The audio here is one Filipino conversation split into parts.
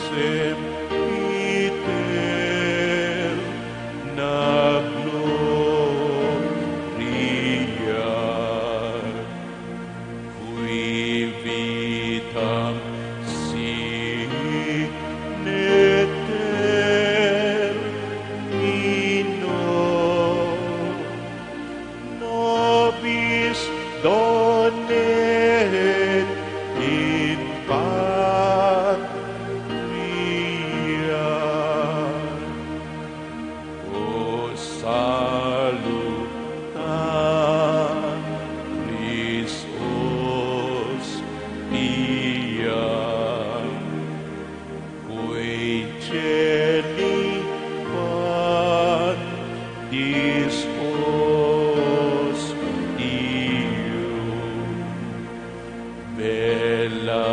sempiter na gloria, qui vitam sineter mino, nobis donet in patria. O salutaris hostia, cui celi pandis ostium, bella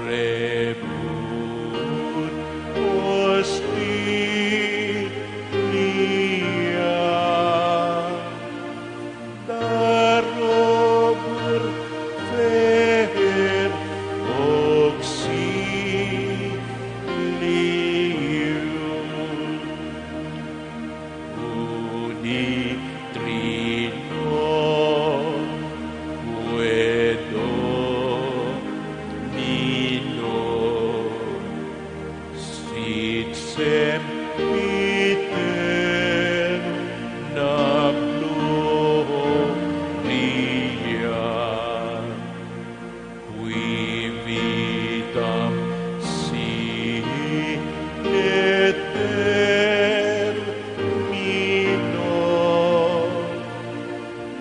rebut hostilia, darobur ver auxilium, uni trino quedo nino, sit sempiter na gloria, qui vitam sineter mino,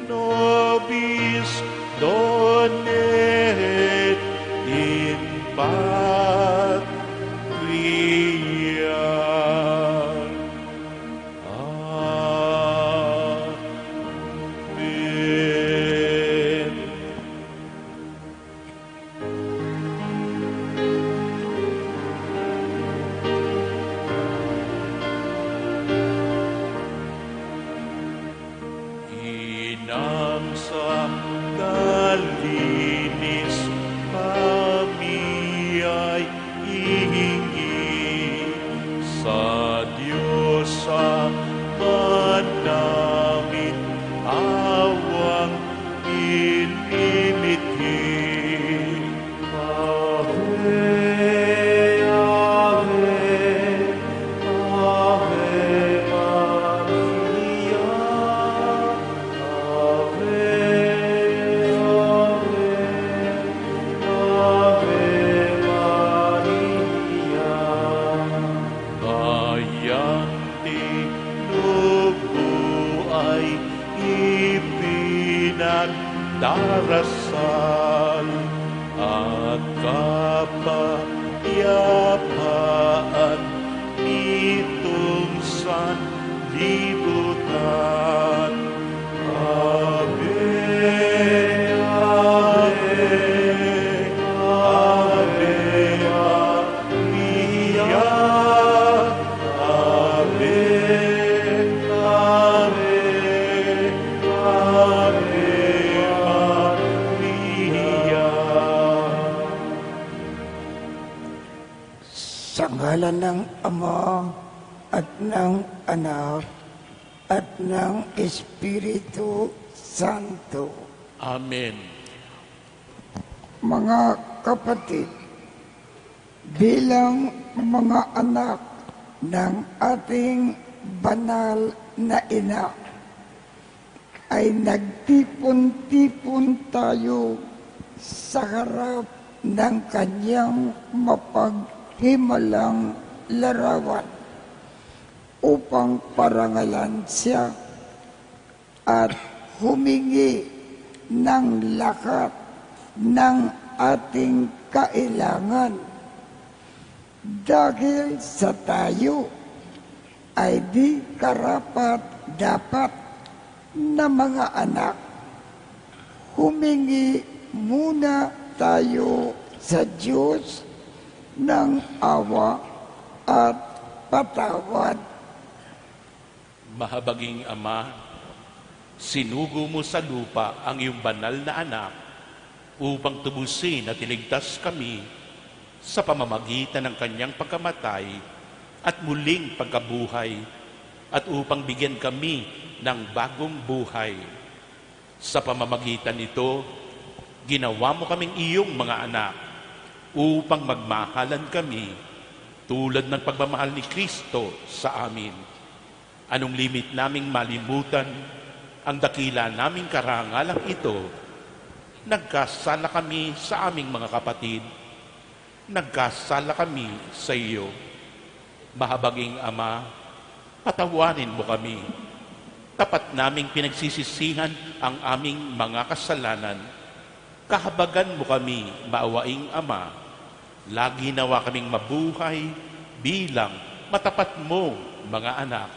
nobis donet in patria. Amen. Inam sa galinis kami ay ihingi sa Diyos Ama namin awang inimitin. Ave, Ave, Ave Maria, Ave, Ave, Ave Maria. Bayang tinubo ay ipinagdarasal at kapayapaan nitong sanlibutan. Ave, Ave, Ave Maria, Ave, Ave, Ave Maria. Sa ngalan ng Ama at ng Anak at ng Espiritu Santo. Amen. Mga kapatid, bilang mga anak ng ating banal na ina, ay nagtipon-tipon tayo sa harap ng kanyang mapaghimalang larawan upang parangalan siya at humingi ng lahat ng ating kailangan dahil sa tayo ay di karapat dapat na mga anak. Humingi muna tayo sa Diyos ng awa at patawad. Mahabaging Ama, sinugo mo sa lupa ang iyong banal na anak upang tubusin at iligtas kami sa pamamagitan ng kanyang pagkamatay at muling pagkabuhay at upang bigyan kami ng bagong buhay. Sa pamamagitan nito, ginawa mo kaming iyong mga anak upang magmahalan kami tulad ng pagmamahal ni Kristo sa amin. Anong limit naming malimutan ang dakila naming karangalang ito, nagkasala kami sa aming mga kapatid, nagkasala kami sa iyo. Mahabaging Ama, patawarin mo kami. Tapat naming pinagsisisihan ang aming mga kasalanan. Kahabagan mo kami, maawaing Ama. Lagi nawa kaming mabuhay bilang matapat mong mga anak.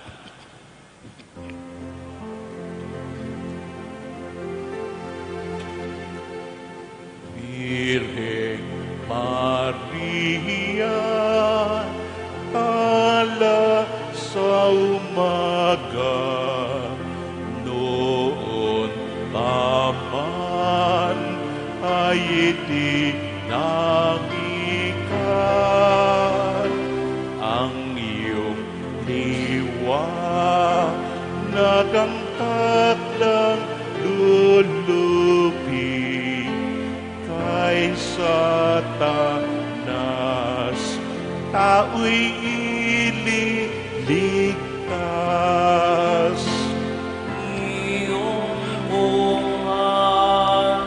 Virgen Maria, tala sa umaga, noon pa man ay itinangikan ang iyong liwanag ang takdang lulupi kaysa tanas, tao'y ililigtas. Iyong bunga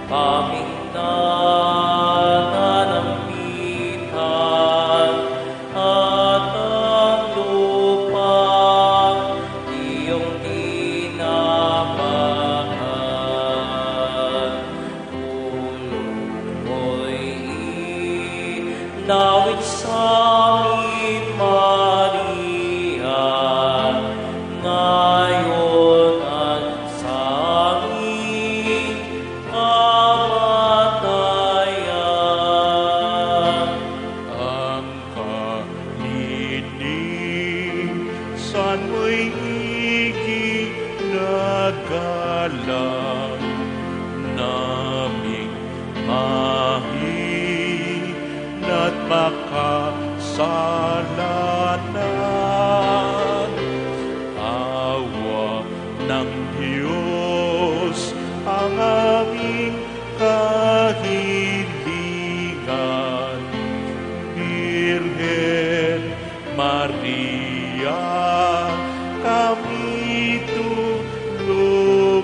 kaming nananamitan at ang lupa iyong dinamaan. Tulong mo'y inawit sa amin, Maria, ngayon at sa aming kamatayan. Ang kalinisan mo'y iginagalang naming mahina't makasalanan. Awa ng Diyos ang aming kahilingan. Virgen Maria, kami tulungan.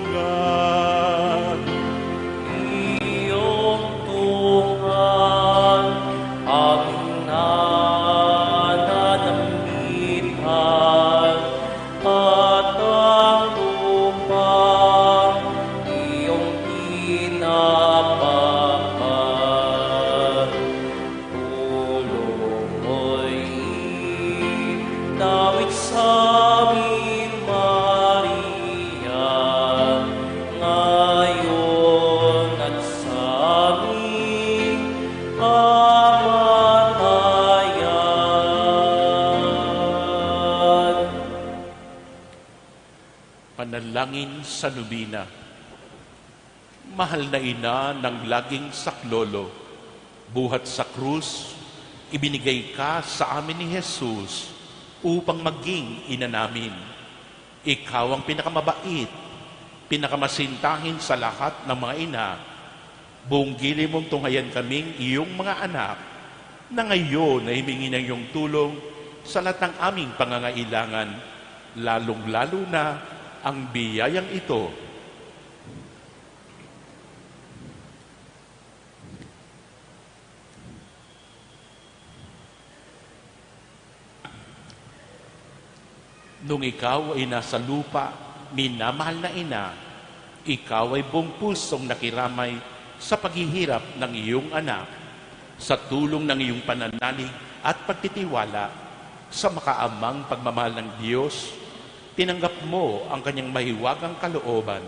Iyong tungan aming nananamitan at ang lupa iyong dinamaan. Tulong mo'y inawit sa amin, Maria, ngayon at sa aming kamatayan. Panalangin sa nobina. Mahal na ina ng laging saklolo, buhat sa krus, ibinigay ka sa amin ni Jesus upang maging ina namin. Ikaw ang pinakamabait, pinakamasintahin sa lahat ng mga ina. Buong gili mong tunghayan kaming iyong mga anak na ngayon ay himingi ng iyong tulong sa lahat ng aming pangangailangan, lalong-lalo na ang biyayang ito. Nung ikaw ay nasa lupa, minamahal na ina, ikaw ay buong pusong nakiramay sa paghihirap ng iyong anak, sa tulong ng iyong pananalig at pagtitiwala sa makaamang pagmamahal ng Diyos, tinanggap mo ang kanyang mahiwagang kalooban.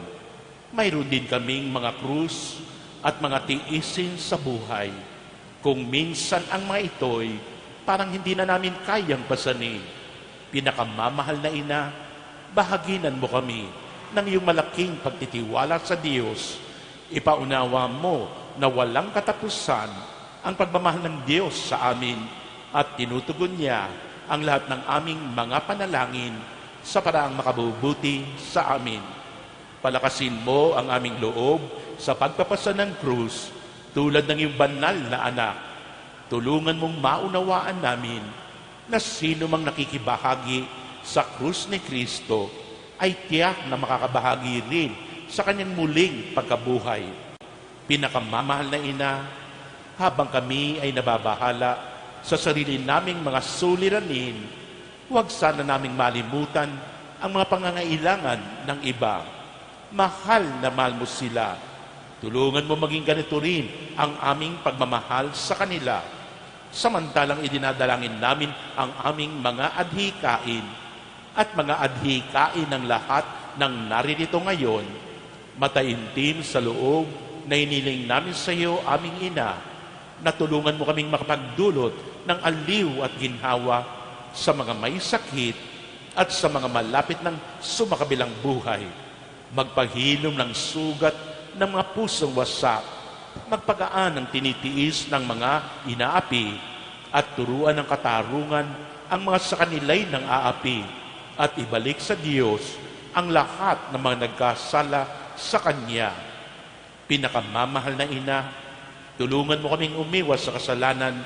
Mayroon din kaming mga krus at mga tiisin sa buhay. Kung minsan ang mga ito'y parang hindi na namin kayang pasanin, pinakamamahal na ina, bahaginan mo kami ng iyong malaking pagtitiwala sa Diyos. Ipaunawa mo na walang katapusan ang pagmamahal ng Diyos sa amin at tinutugon niya ang lahat ng aming mga panalangin sa paraang makabubuti sa amin. Palakasin mo ang aming loob sa pagpapasa ng krus tulad ng iyong banal na anak. Tulungan mong maunawaan namin na sino mang nakikibahagi sa krus ni Kristo ay tiyak na makakabahagi rin sa kanyang muling pagkabuhay. Pinakamamahal na ina, habang kami ay nababahala sa sarili naming mga suliranin, huwag sana naming malimutan ang mga pangangailangan ng iba. Mahal na mahal mo sila. Tulungan mo maging ganito rin ang aming pagmamahal sa kanila. Samantalang idinadalangin namin ang aming mga adhikain at mga adhikain ng lahat ng naririto ngayon. Mataimtim sa loob na iniling namin sa iyo, aming ina, na tulungan mo kaming makapagdulot ng aliw at ginhawa sa mga may sakit at sa mga malapit ng sumakabilang buhay. Magpahilom ng sugat ng mga pusong wasak, magpagaan ng tinitiis ng mga inaapi, at turuan ng katarungan ang mga sa kanila'y nang aapi, at ibalik sa Diyos ang lahat ng mga nagkasala sa Kanya. Pinakamamahal na ina, tulungan mo kaming umiwas sa kasalanan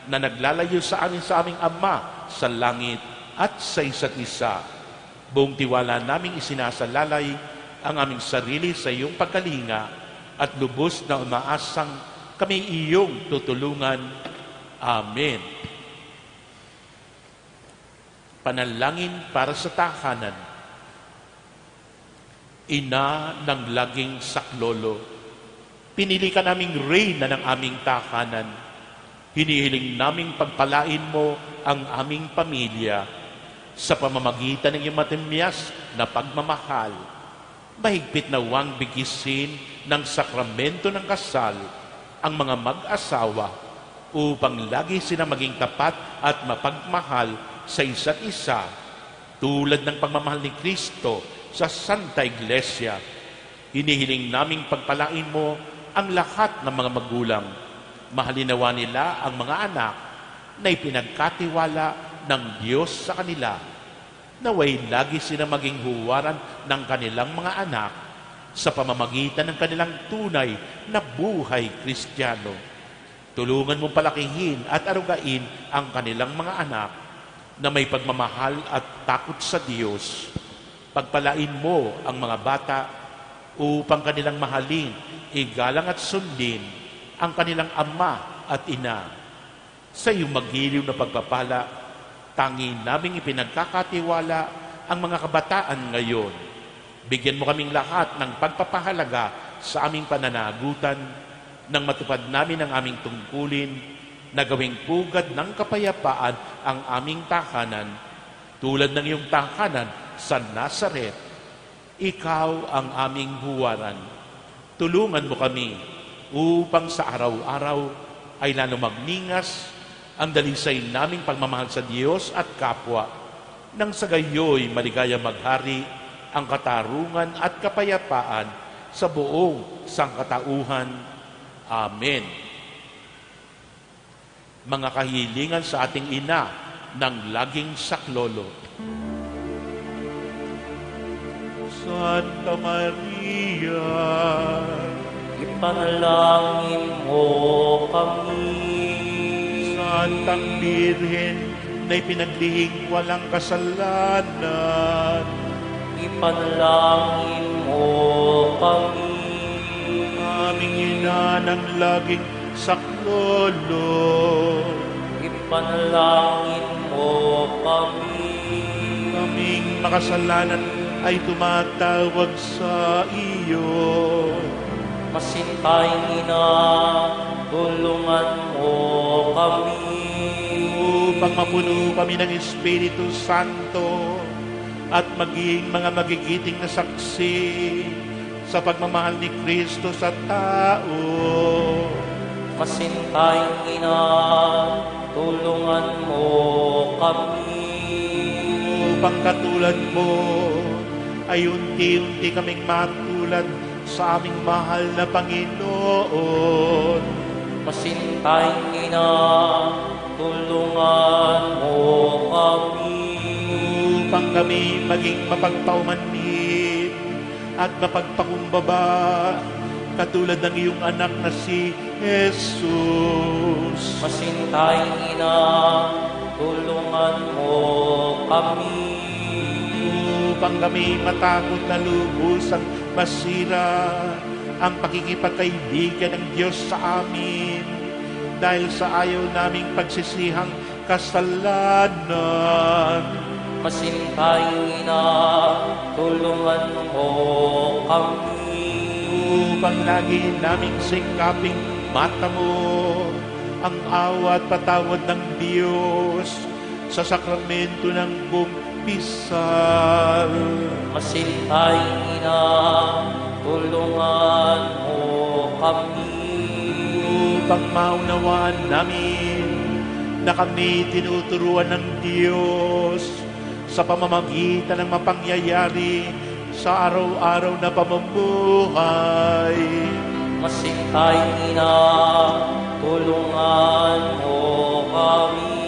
na naglalayo sa amin sa aming Ama sa langit at sa isa't isa. Buong tiwala naming isinasalalay ang aming sarili sa iyong pagkalinga at lubos na umaasang kami iyong tutulungan. Amen. Panalangin para sa tahanan. Ina ng laging saklolo, pinili ka naming reyna ng aming tahanan. Hinihiling naming pagpalain mo ang aming pamilya sa pamamagitan ng iyong matimyas na pagmamahal. Mahigpit na huwag bigisin ng sakramento ng kasal ang mga mag-asawa upang lagi sila maging tapat at mapagmahal sa isa't isa tulad ng pagmamahal ni Kristo sa Santa Iglesia. Hinihiling naming pagpalain mo ang lahat ng mga magulang. Mahalin nawa nila ang mga anak na ipinagkatiwala ng Diyos sa kanila. Naway lagi sila maging huwaran ng kanilang mga anak sa pamamagitan ng kanilang tunay na buhay Kristiyano. Tulungan mo palakihin at arugain ang kanilang mga anak na may pagmamahal at takot sa Diyos. Pagpalain mo ang mga bata upang kanilang mahalin, igalang at sundin ang kanilang ama at ina. Sa iyong magiliw na pagpapala, tangi naming ipinagkakatiwala ang mga kabataan ngayon. Bigyan mo kaming lahat ng pagpapahalaga sa aming pananagutan nang matupad namin ang aming tungkulin na gawing pugad ng kapayapaan ang aming tahanan tulad ng iyong tahanan sa Nazaret. Ikaw ang aming huwaran. Tulungan mo kami upang sa araw-araw ay lalo magningas ang dalisay naming pagmamahal sa Diyos at kapwa, nang sa gayoy maligaya maghari ang katarungan at kapayapaan sa buong sangkatauhan. Amen. Mga kahilingan sa ating ina ng laging saklolo. Santa Maria, Ipanalangin mo kami. Santang Birhen na ipinaglihing walang kasalanan, Ipanalangin mo kami. aming ina ng laging saklolo, Ipanalangin mo kami. kaming makasalanan ay tumatawag sa iyo. Masintayang ina, tulungan mo kami. Upang mapuno kami ng Espiritu Santo at maging mga magigiting na saksi sa pagmamahal ni Kristo sa tao. Masintayang ina, tulungan mo kami. Upang katulad mo ay unti-unti kaming matulad sa aming mahal na Panginoon. Masintayang ina, tulungan mo kami. Upang kami maging mapagpaumanhin at mapagpakumbaba, katulad ng iyong anak na si Jesus. Masintayong ina, tulungan mo kami. Upang kami matakot na lubusang masira ang pakikipagkaibigan ng Diyos sa amin dahil sa ayaw naming pagsisihang kasalanan. Masintayong ina, tulungan mo kami. Upang lagi naming sikaping mata mo ang awa at patawad ng Diyos sa sakramento ng kumpisal. Masintayong ina, tulungan mo kami. Upang maunawaan namin na kami tinuturuan ng Diyos sa pamamagitan ng mapangyayari sa araw-araw na pamumuhay. Masintayong ina, tulungan mo kami.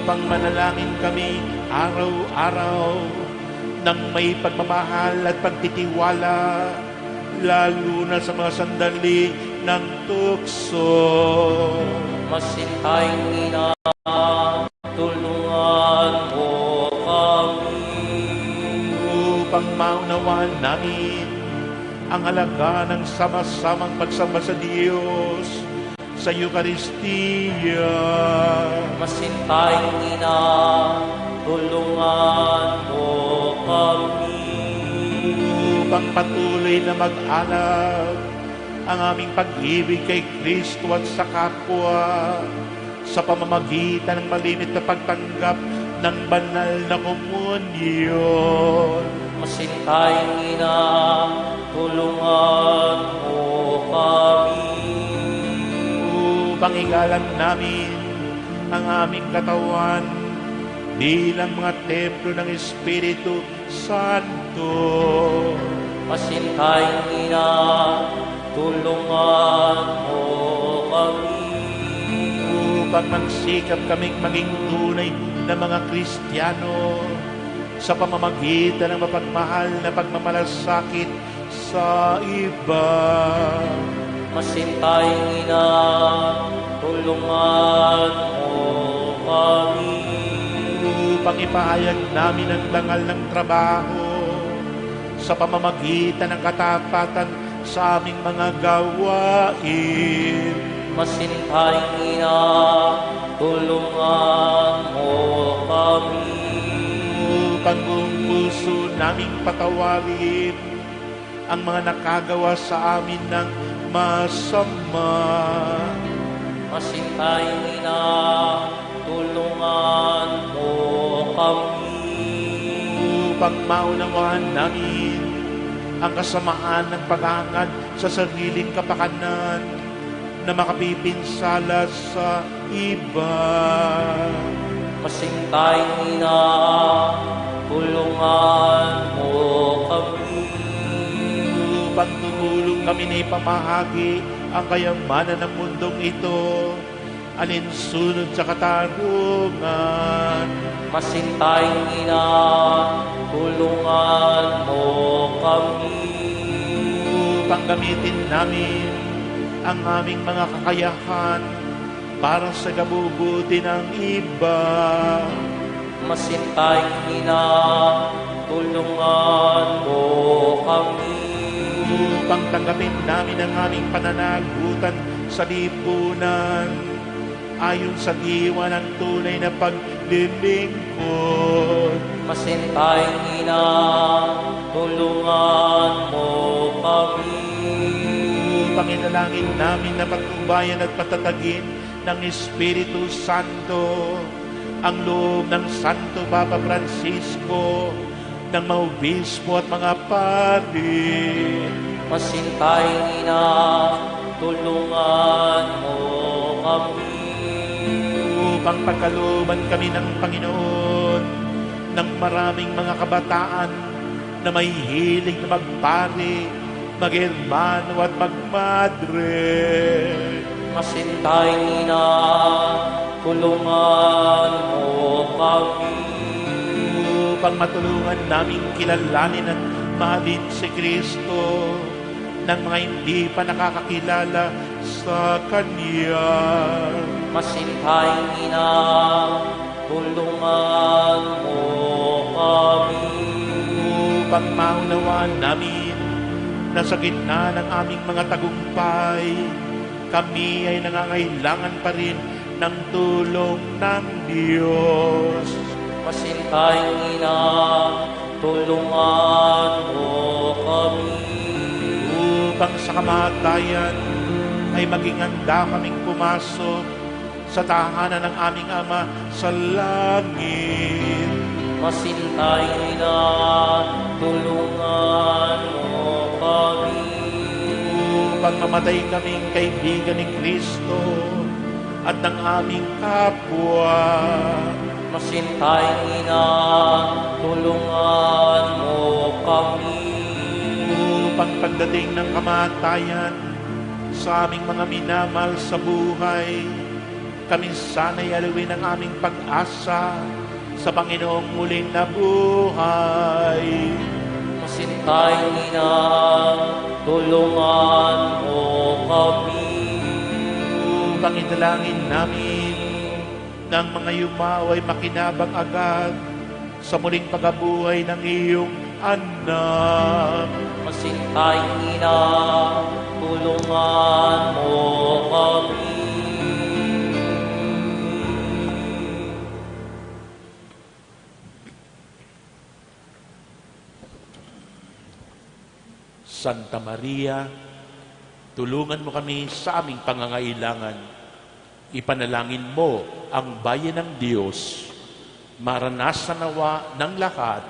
Upang manalangin kami araw-araw ng may pagmamahal at pagtitiwala, lalo na sa mga sandali ng tukso. Masintayong ina, tulungan mo kami. Upang maunawaan namin ang halaga ng sama-samang pagsamba sa Diyos sa Eucharistia. Masintayong ina, tulungan mo kami. Upang patuloy na mag-alab ang aming pag-ibig kay Kristo at sa kapwa sa pamamagitan ng malimit na pagtanggap ng banal na komunyon. Masintayong ina, tulungan mo kami. Upang igalang namin ang aming katawan bilang mga templo ng Espiritu Santo. Masintayong ina, tulungan mo kami. Upang magsikap kaming maging tunay na mga Kristiyano sa pamamagitan ng mapagmahal na pagmamalasakit sa iba. Masintayong ina, tulungan mo kami. Upang ipahayag namin ang dangal ng trabaho sa pamamagitan ng katapatan sa aming mga gawain. Masintayong ina, tulungan mo kami. Upang buong puso naming patawarin ang mga nakagawa sa amin ng masama. Masintayong ina, tulungan mo kami. Upang maunawaan namin ang kasamaan ng paghahangad sa sariling kapakanan na makapipinsala sa iba. Masintayong ina, tulungan mo kami. Upang tumulong kami na ipamahagi ang kayamanan ng mundong ito, alinsunod sa katarungan. Masintayong ina, tulungan mo kami. Upang gamitin namin ang aming mga kakayahan para sa kabubuti ng iba. Masintayong ina, tulungan mo kami. Upang tanggapin namin ang aming pananagutan sa lipunan ayon sa diwa ng tunay na paglilingkod. Masintayong ina, tulungan mo kami. Upang inalangin namin na patnubayan at patatagin ng Espiritu Santo ang loob ng Santo Papa Francisco, ng mga obispo at mga pari. Masintayong ina, tulungan mo kami. Upang pagkalooban kami ng Panginoon ng maraming mga kabataan na may hilig na magpari, mag-hermano at magmadre. Masintaing ina, tulungan mo kami. Upang matulungan naming kilalanin at mahalin si Kristo ng mga hindi pa nakakakilala sa Kanya. Masintaing ina, tulungan mo kami. Upang maunawaan namin na sa gitna ng aming mga tagumpay, kami ay nangangailangan pa rin ng tulong ng Diyos. Masintaing ina, tulungan mo kami. Upang sa kamatayan ay maging handa kaming pumasok sa tahanan ng aming Ama sa langit. Masintaing ina, tulungan mo kami. Upang mamatay kaming kaibigan ni Kristo at ng aming kapwa. Masintaing ina, tulungan mo kami. Upang pagdating ng kamatayan sa aming mga minamahal sa buhay, kami sana'y alawin ang aming pag-asa sa Panginoong muling nabuhay. Masintaing ina, tulungan mo kami. Upang italangin namin ng mga yumaw ay makinabang agad sa muling pagkabuhay ng iyong anak. Masintaing ina, tulungan mo kami. Santa Maria, tulungan mo kami sa aming pangangailangan. Ipanalangin mo ang bayan ng Diyos. Maranasan nawa ng lahat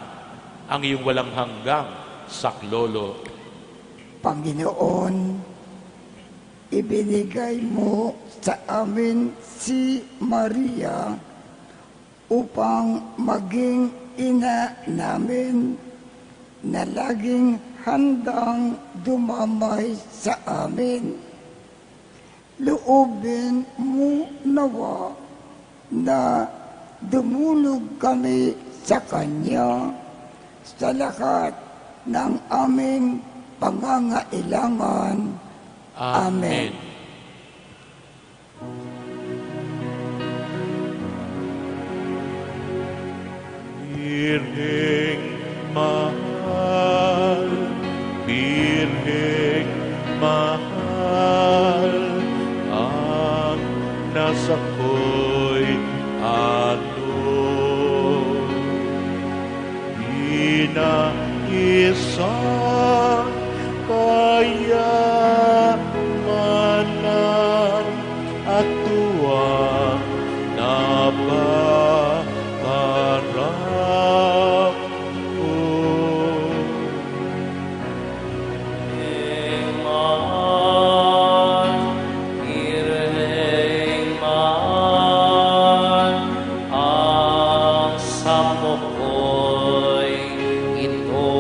ang iyong walang hanggang saklolo. Panginoon, ibinigay mo sa amin si Maria upang maging ina namin na laging handang dumamay sa amin. Loobin mo nawa na dumulog kami sa Kanya sa lahat ng aming pangangailangan. Amen. Birheng mahal, Birheng mahal, ang nasa ko'y isang kayamanan at tuwang napakarap ko. Ang samo ko'y ito.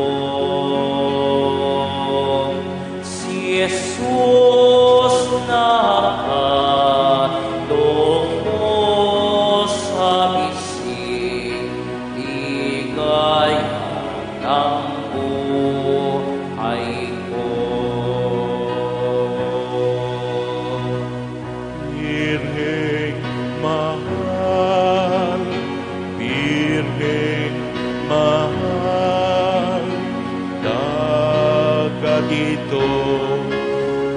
Si Jesus nakatunggo sa bisig, ligaya ng buhay ko. Birheng mahal, Birheng mahal, dagat itong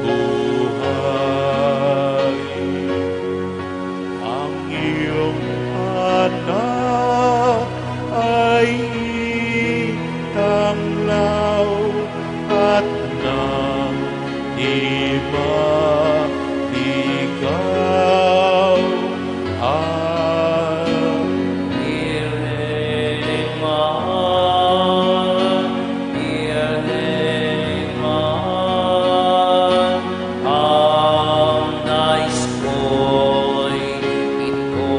buhay. Ang iyong anak ay itanglaw at nang di maligaw Birheng mahal, Birheng mahal, ang nais ko'y ito.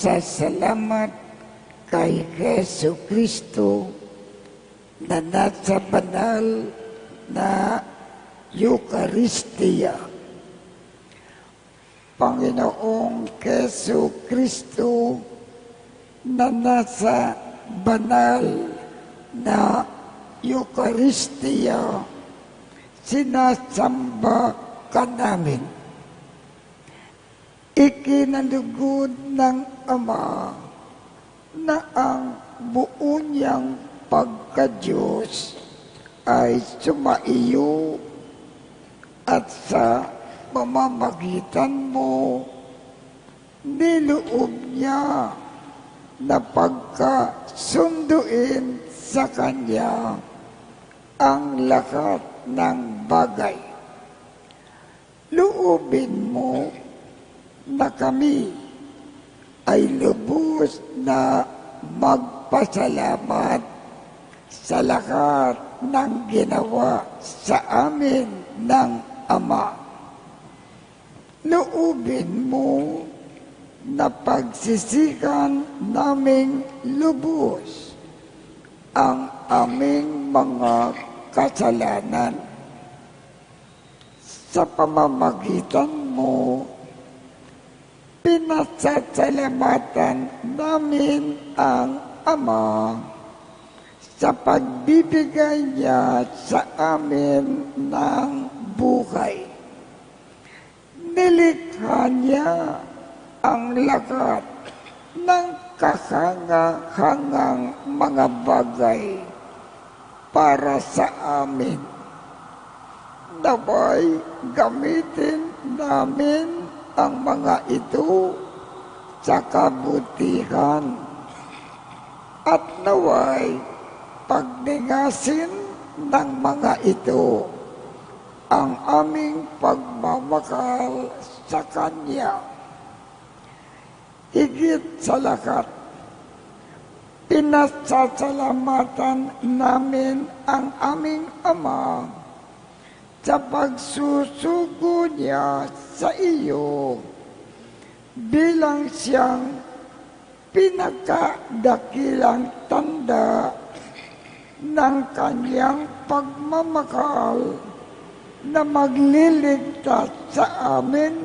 pasasalamat kay Jesu Kristo na nasa banal na Eucharistia. Panginoong Jesu Kristo na nasa banal na Eucharistia, sinasamba ka namin. Ikinalugod ng Ama na ang buo niyang pagka-Diyos ay sumaiyo at sa pamamagitan mo niloob niya na pagkasunduin sa Kanya ang lahat ng bagay. Loobin mo na kami ay lubos na magpasalamat sa lahat ng ginawa sa amin ng Ama. Loobin mo na pagsisikan naming lubos ang aming mga kasalanan. Sa pamamagitan mo, pinasasalamatan namin ang Ama sa pagbibigay niya sa amin ng buhay. Nilikha niya ang lahat ng kahanga-hangang mga bagay para sa amin. Naway gamitin namin ang mga ito sa kabutihan at naway pagningasin ng mga ito ang aming pagmamahal sa Kanya. Higit sa lahat, pinasasalamatan namin ang aming Ama sa pagsusugo niya sa iyo bilang siyang pinakadakilang tanda ng Kanyang pagmamahal na magliligtas sa amin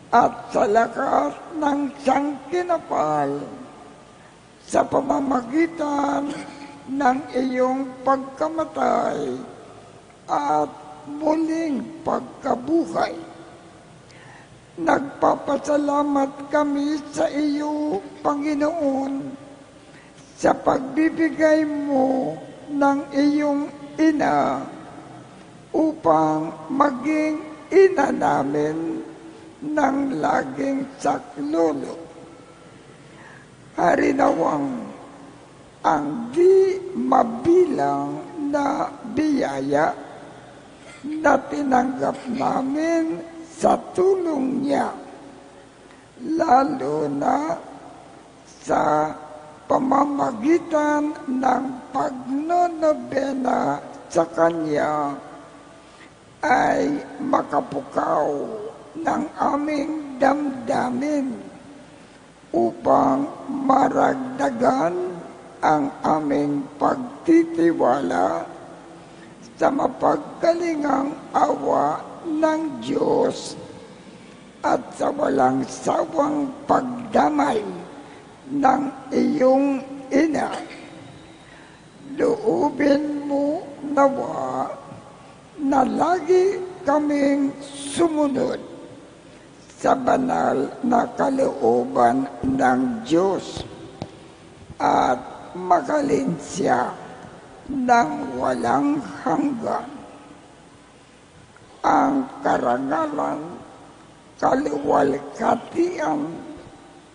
at sa lahat ng sangkinapal sa pamamagitan ng iyong pagkamatay at muling pagkabuhay. Nagpapasalamat kami sa iyo, Panginoon, sa pagbibigay mo ng iyong ina upang maging ina namin ng laging saklolo. Harinawang ang di mabilang na biyaya na tinanggap namin sa tulong niya, lalo na sa pamamagitan ng pagnonobena sa Kanya, ay makapukaw ng aming damdamin upang maragdagan ang aming pagtitiwala sa mapagkalingang awa ng Diyos at sa walang sawang pagdamay ng iyong ina. Loobin mo nawa na lagi kaming sumunod sa banal na kalooban ng Diyos at makalinsya ng walang hanggan. Ang karangalan, kaluwalhatian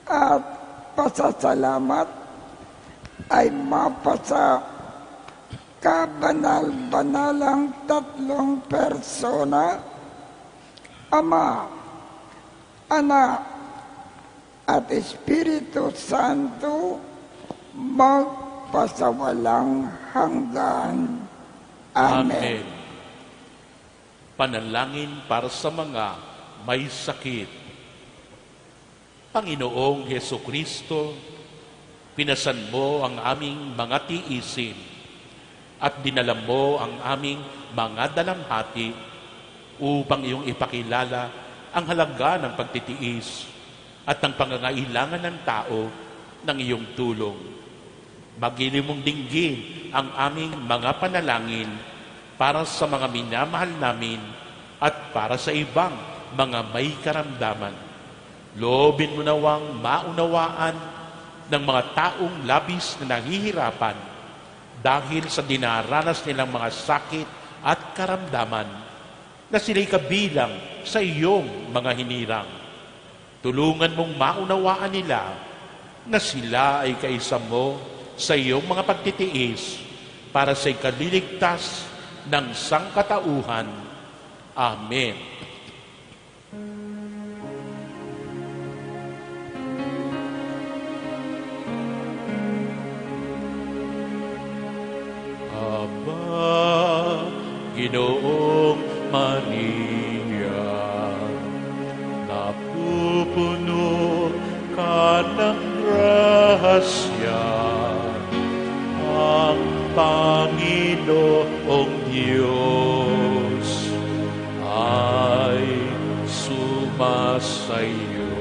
at pasasalamat ay mapasa kabanal-banalang tatlong persona, Ama, Anak, at Espiritu Santo, magpasawalang hanggan. Amen. Panalangin para sa mga may sakit. Panginoong Heso Kristo, pinasan mo ang aming mga tiisin at dinala mo ang aming mga dalamhati upang iyong ipakilala ang halaga ng pagtitiis at ng pangangailangan ng tao ng iyong tulong. Magiliw mong dinggin ang aming mga panalangin para sa mga minamahal namin at para sa ibang mga may karamdaman. Loobin mo nawang maunawaan ng mga taong labis na nahihirapan dahil sa dinaranas nilang mga sakit at karamdaman na sila'y kabilang sa iyong mga hinirang. Tulungan mong maunawaan nila na sila ay kaisa mo sa iyong mga pagtitiis para sa ikaliligtas ng sangkatauhan. Amen. Aba, Ginoong Maria, napupuno ka ng grasya, ang Panginoong Diyos ay sumasayo.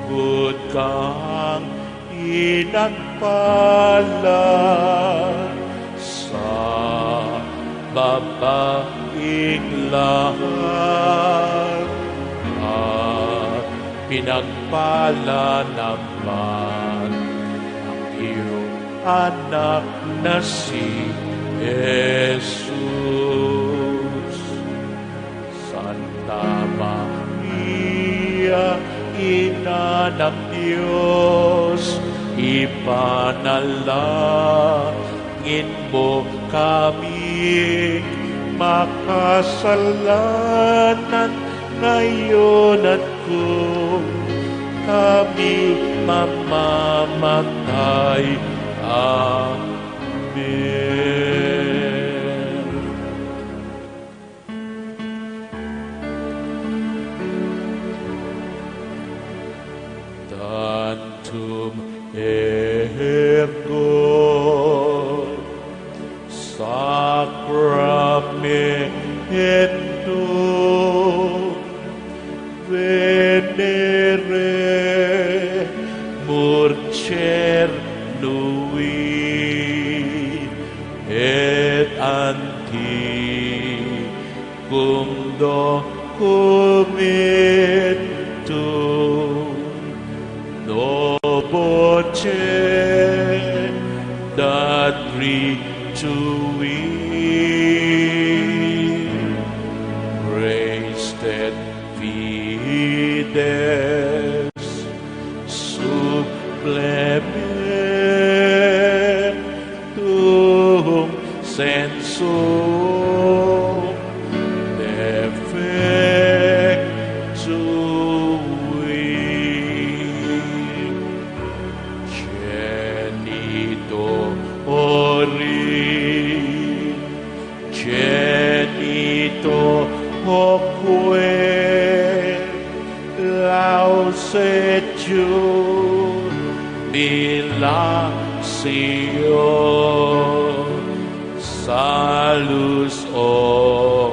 Bukod kang pinagpala sa babaeng lahat at pinagpala naman ang iyong anak na si Jesus. Santa Maria, Ina ng Diyos, ipanalangin mo kami makasalanan ngayon at kung kami mamamatay. Amen. Tantum ergo sacramentum venere murcernui et anticum documentum voce dat ritui praise that fides supplementum sensum jubilatio salus honor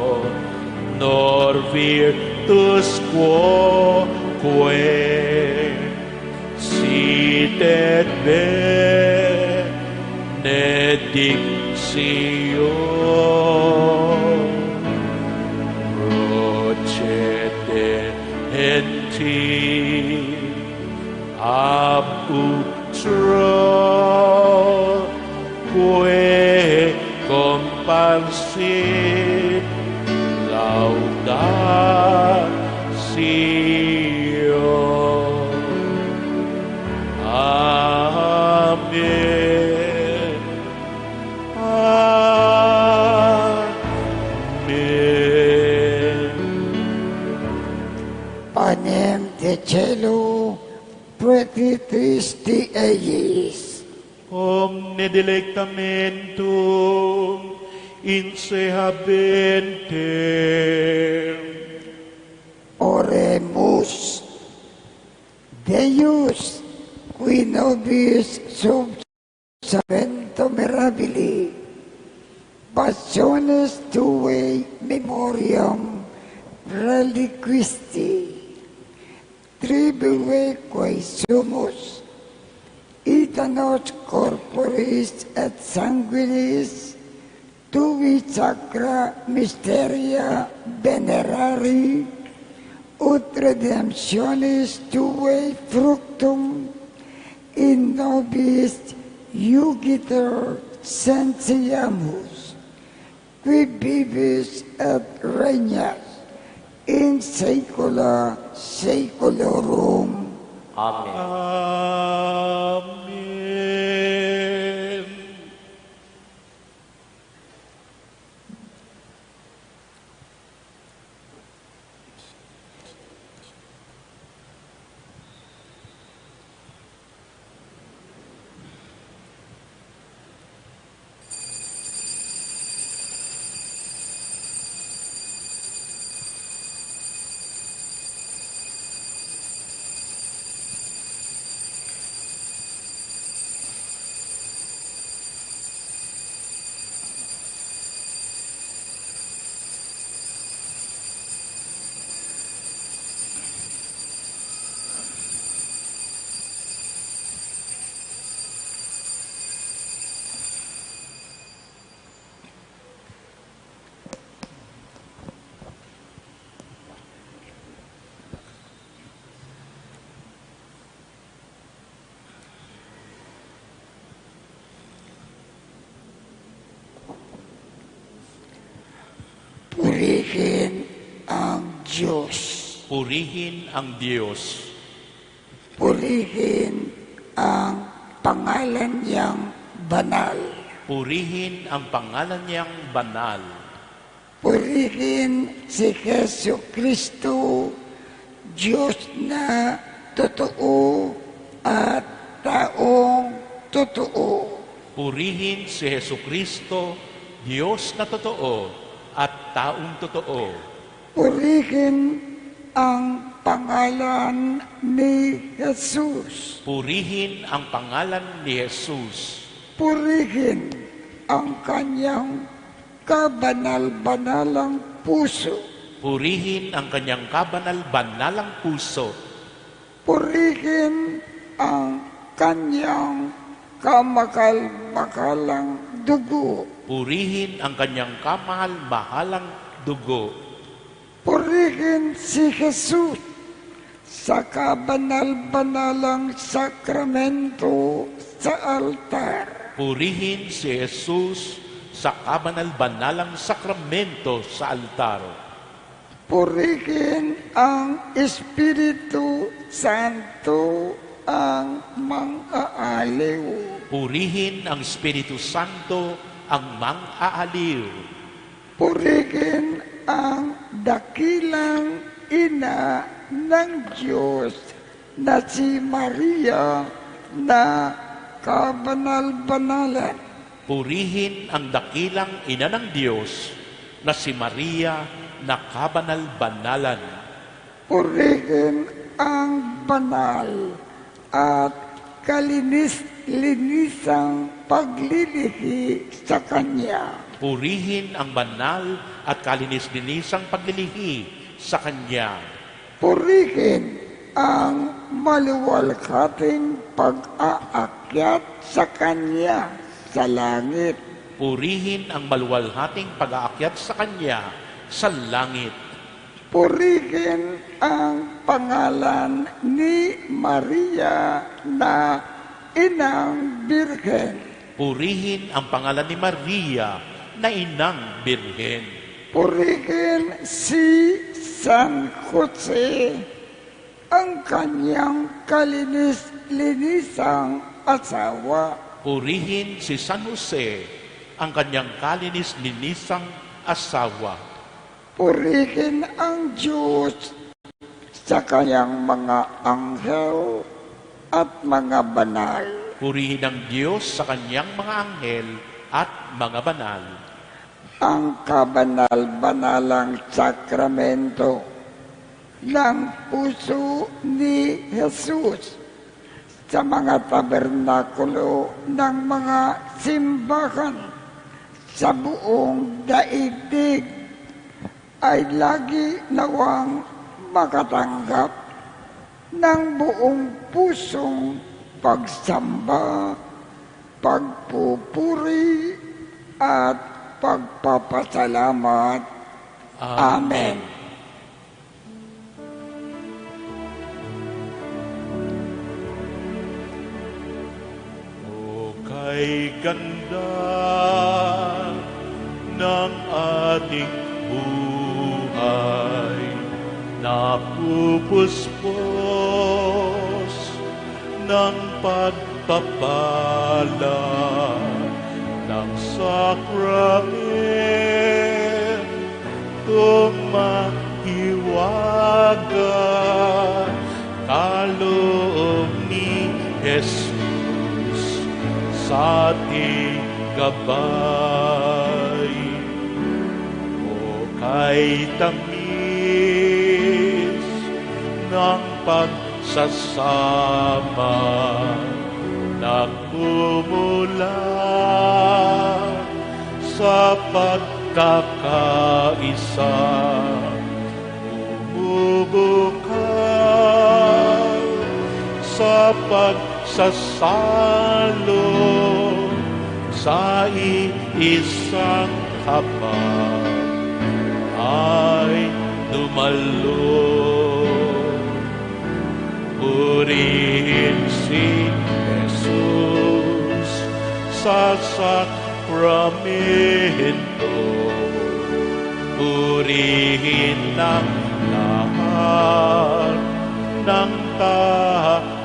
virtus quoque sit et benedictio procede enti ab utro quae comparsit laudatio. Amen. Amen. Panem de cielo, Tristi eiis. Omne delectamentum in se habente. Oremus. Deus, qui nobis sub savento mirabili, passiones tuae memoriam reliquisti, tribue quae sumus, ita nos corporis et sanguinis, tui sacra mysteria venerari, ut redemptionis tuae fructum in nobis iugiter sentiamus, qui vivis et regnas in saecula saeculorum. Amen. Amen. Purihin ang Diyos. Purihin ang Diyos. Purihin ang pangalan niyang banal. Purihin ang pangalan niyang banal. Purihin si Jesu Kristo, Diyos na totoo at taong totoo. Purihin si Hesu Kristo, Diyos na totoo at taong totoo. Purihin ang pangalan ni Jesus. Purihin ang pangalan ni Jesus. Purihin ang kanyang kabanal-banalang puso. Purihin ang kanyang kabanal-banalang puso. Purihin ang kanyang kamakal-makalang dugo. Purihin ang kanyang kamahal-mahalang dugo. Purihin si Jesus sa kabanal-banalang sakramento sa altar. Purihin si Jesus sa kabanal-banalang sakramento sa altar. Purihin ang Espiritu Santo ang mang-aaliw. Purihin ang Espiritu Santo ang mang-aaliw. Purihin ang dakilang ina ng Diyos na si Maria na kabanal-banalan. Purihin ang dakilang ina ng Diyos na si Maria na kabanal-banalan. Purihin ang banal at kalinis-linisang paglilihi sa Kanya. Purihin ang banal at kalinis-linisang paglilihi sa Kanya. Purihin ang maluwalhating pag-aakyat sa Kanya sa langit. Purihin ang maluwalhating pag-aakyat sa Kanya sa langit. Purihin ang pangalan ni Maria na Inang Birhen. Purihin ang pangalan ni Maria na Inang Birhen. Purihin si San Jose, ang kanyang kalinis-linisang asawa. Purihin si San Jose, ang kanyang kalinis-linisang asawa. Purihin ang Diyos sa kanyang mga anghel at mga banal. Purihin ang Diyos sa kanyang mga anghel at mga banal. Ang kabanal-banalang sakramento ng puso ni Jesus sa mga tabernakulo ng mga simbahan sa buong daigdig ay lagi nawang makatanggap ng buong pusong pagsamba, pagpupuri at pagpapasalamat. Amen. O kay ganda ng ating buhay, napupuspos ng pagpapala ng sakramento mahiwaga kaloob ni Jesus sa ating gabay. O kay tamis ng pagsasama nagmumula sa pagkakaisa, bumubukal sa pagsasalo sa iisang hapag ay dumalo. Purihin si Jesus sa sakramento, purihin ng lahat ng tao,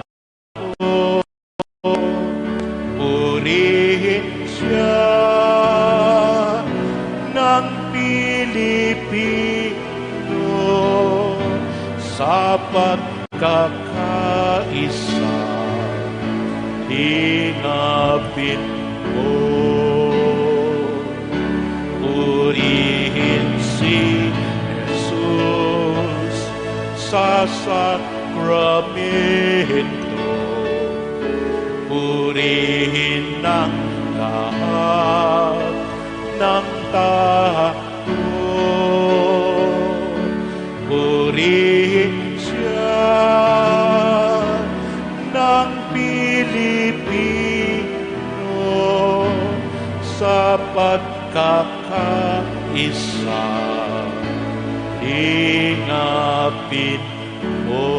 purihin siya ng Pilipino sa pagkakaisa, hinapin mo. Purihin si Jesus sa sakramento, purihin ng lahat ng tao, purihin siya ng Pilipino sa pagkakaisa, ingapin mo.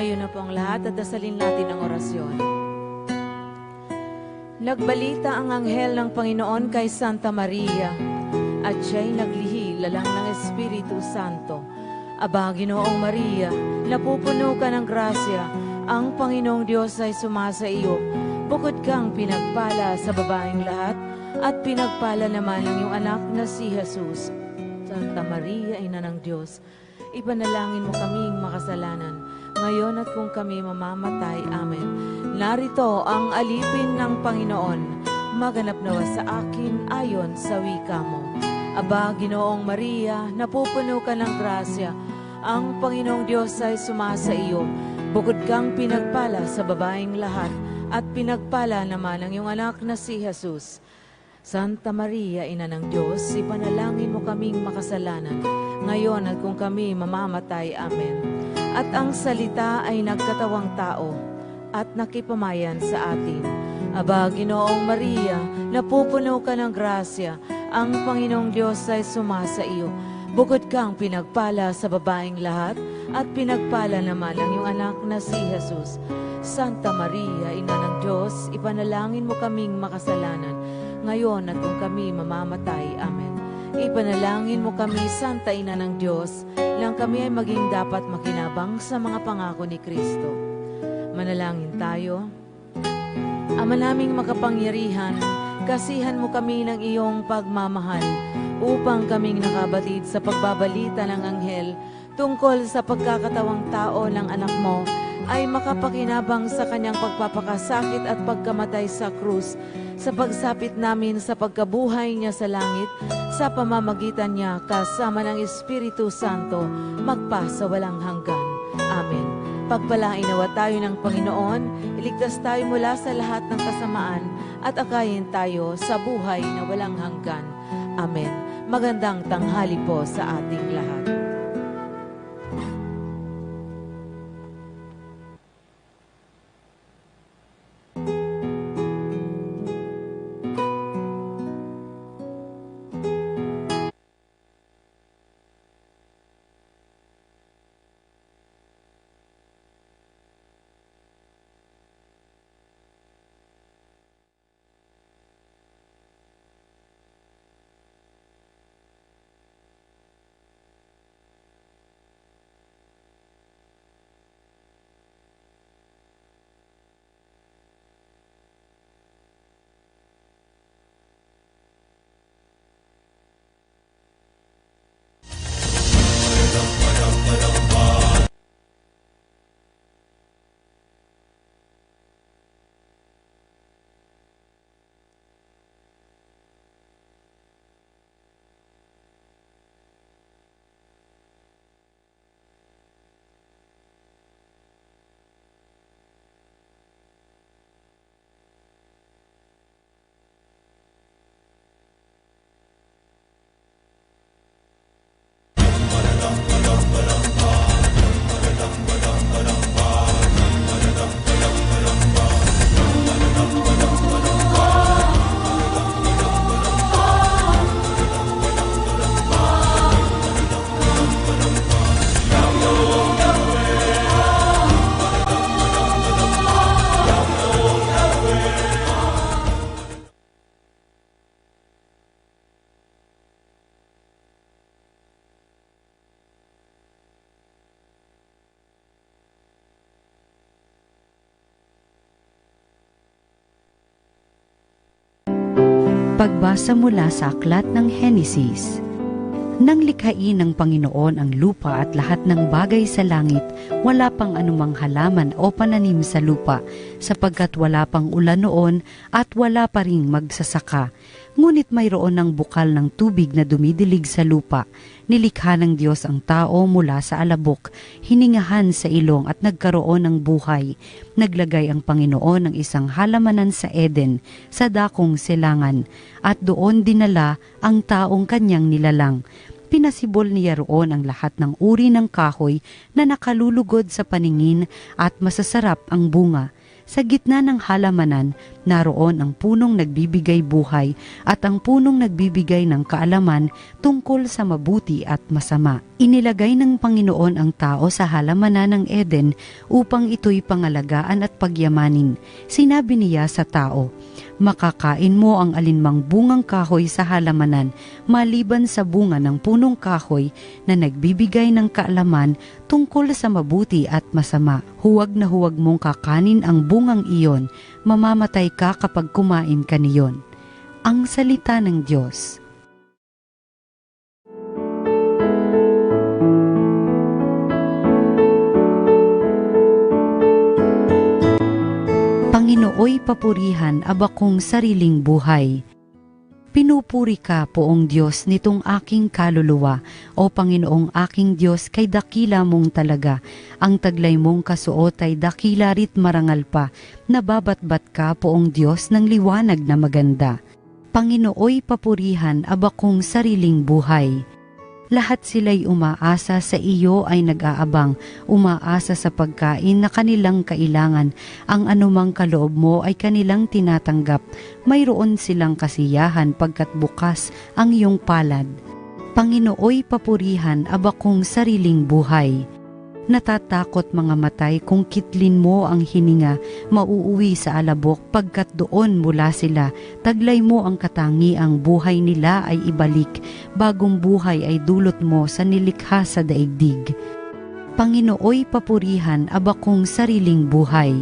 Tumayo na po ang lahat at dasalin natin ang orasyon. Nagbalita ang anghel ng Panginoon kay Santa Maria, at siya'y naglihi lalang ng Espiritu Santo. Aba, Ginoong Maria, napupuno ka ng grasya, ang Panginoong Diyos ay sumasa iyo. Bukod kang pinagpala sa babaeng lahat, at pinagpala naman ang iyong anak na si Jesus. Santa Maria, Ina ng Diyos, ipanalangin mo kaming makasalanan, ngayon at kung kami mamamatay. Amen. Narito ang alipin ng Panginoon, maganap nawa sa akin ayon sa wika mo. Aba, Ginoong Maria, napupuno ka ng grasya, ang Panginoong Diyos ay sumasa iyo. Bukod kang pinagpala sa babaeng lahat, at pinagpala naman ang iyong anak na si Jesus. Santa Maria, Ina ng Diyos, ipanalangin mo kaming makasalanan, ngayon at kung kami mamamatay. Amen. At ang salita ay nagkatawang tao, at nakipamayan sa atin. Aba, Ginoong Maria, napupuno ka ng grasya, ang Panginoong Diyos ay sumasa iyo. Bukod kang pinagpala sa babaeng lahat, at pinagpala naman ang iyong anak na si Jesus. Santa Maria, Ina ng Diyos, ipanalangin mo kaming makasalanan, ngayon at kung kami mamamatay. Amen. Ipanalangin mo kami, Santa Ina ng Diyos, lang kami ay maging dapat makinabang sa mga pangako ni Kristo. Manalangin tayo. Ama naming makapangyarihan, kasihan mo kami ng iyong pagmamahal upang kaming nakabatid sa pagbabalita ng anghel tungkol sa pagkakatawang tao ng anak mo ay makapakinabang sa kanyang pagpapakasakit at pagkamatay sa krus, sa pagsapit namin sa pagkabuhay niya sa langit, sa pamamagitan niya kasama ng Espiritu Santo, magpa sa walang hanggan. Amen. Pagpalain nawa tayo ng Panginoon, iligtas tayo mula sa lahat ng kasamaan, at akayin tayo sa buhay na walang hanggan. Amen. Magandang tanghali po sa ating lahat. Pagbasa mula sa aklat ng Henesis. Nang likhain ng Panginoon ang lupa at lahat ng bagay sa langit, wala pang anumang halaman o pananim sa lupa, sapagkat wala pang ulan noon at wala pa ring magsasaka. Ngunit mayroon ng bukal ng tubig na dumidilig sa lupa. Nilikha ng Diyos ang tao mula sa alabok, hiningahan sa ilong at nagkaroon ng buhay. Naglagay ang Panginoon ng isang halamanan sa Eden, sa dakong silangan, at doon dinala ang taong kanyang nilalang. Pinasibol niya roon ang lahat ng uri ng kahoy na nakalulugod sa paningin at masasarap ang bunga. Sa gitna ng halamanan, naroon ang punong nagbibigay buhay at ang punong nagbibigay ng kaalaman tungkol sa mabuti at masama. Inilagay ng Panginoon ang tao sa halamanan ng Eden upang ito'y pangalagaan at pagyamanin. Sinabi niya sa tao, "Makakain mo ang alinmang bungang kahoy sa halamanan, maliban sa bunga ng punong kahoy na nagbibigay ng kaalaman tungkol sa mabuti at masama. Huwag na huwag mong kakanin ang bungang iyon, mamamatay ka kapag kumain ka niyon." Ang salita ng Diyos. Panginooy papurihan abakong sariling buhay. Pinupuri ka, Poong Diyos, nitong aking kaluluwa. O Panginoong aking Diyos, kay dakila mong talaga. Ang taglay mong kasuot ay dakila rit marangal pa. Nababatbat ka, Poong Diyos, ng liwanag na maganda. Panginooy papurihan abakong sariling buhay. Lahat sila'y umaasa sa iyo ay nag-aabang, umaasa sa pagkain na kanilang kailangan. Ang anumang kaloob mo ay kanilang tinatanggap. Mayroon silang kasiyahan pagkat bukas ang iyong palad. Panginooy papurihan abakong sariling buhay. Natatakot mga matay kung kitlin mo ang hininga, mauuwi sa alabok pagkat doon mula sila. Taglay mo ang katangiang buhay nila ay ibalik, bagong buhay ay dulot mo sa nilikha sa daigdig. Panginooy papurihan abakong sariling buhay.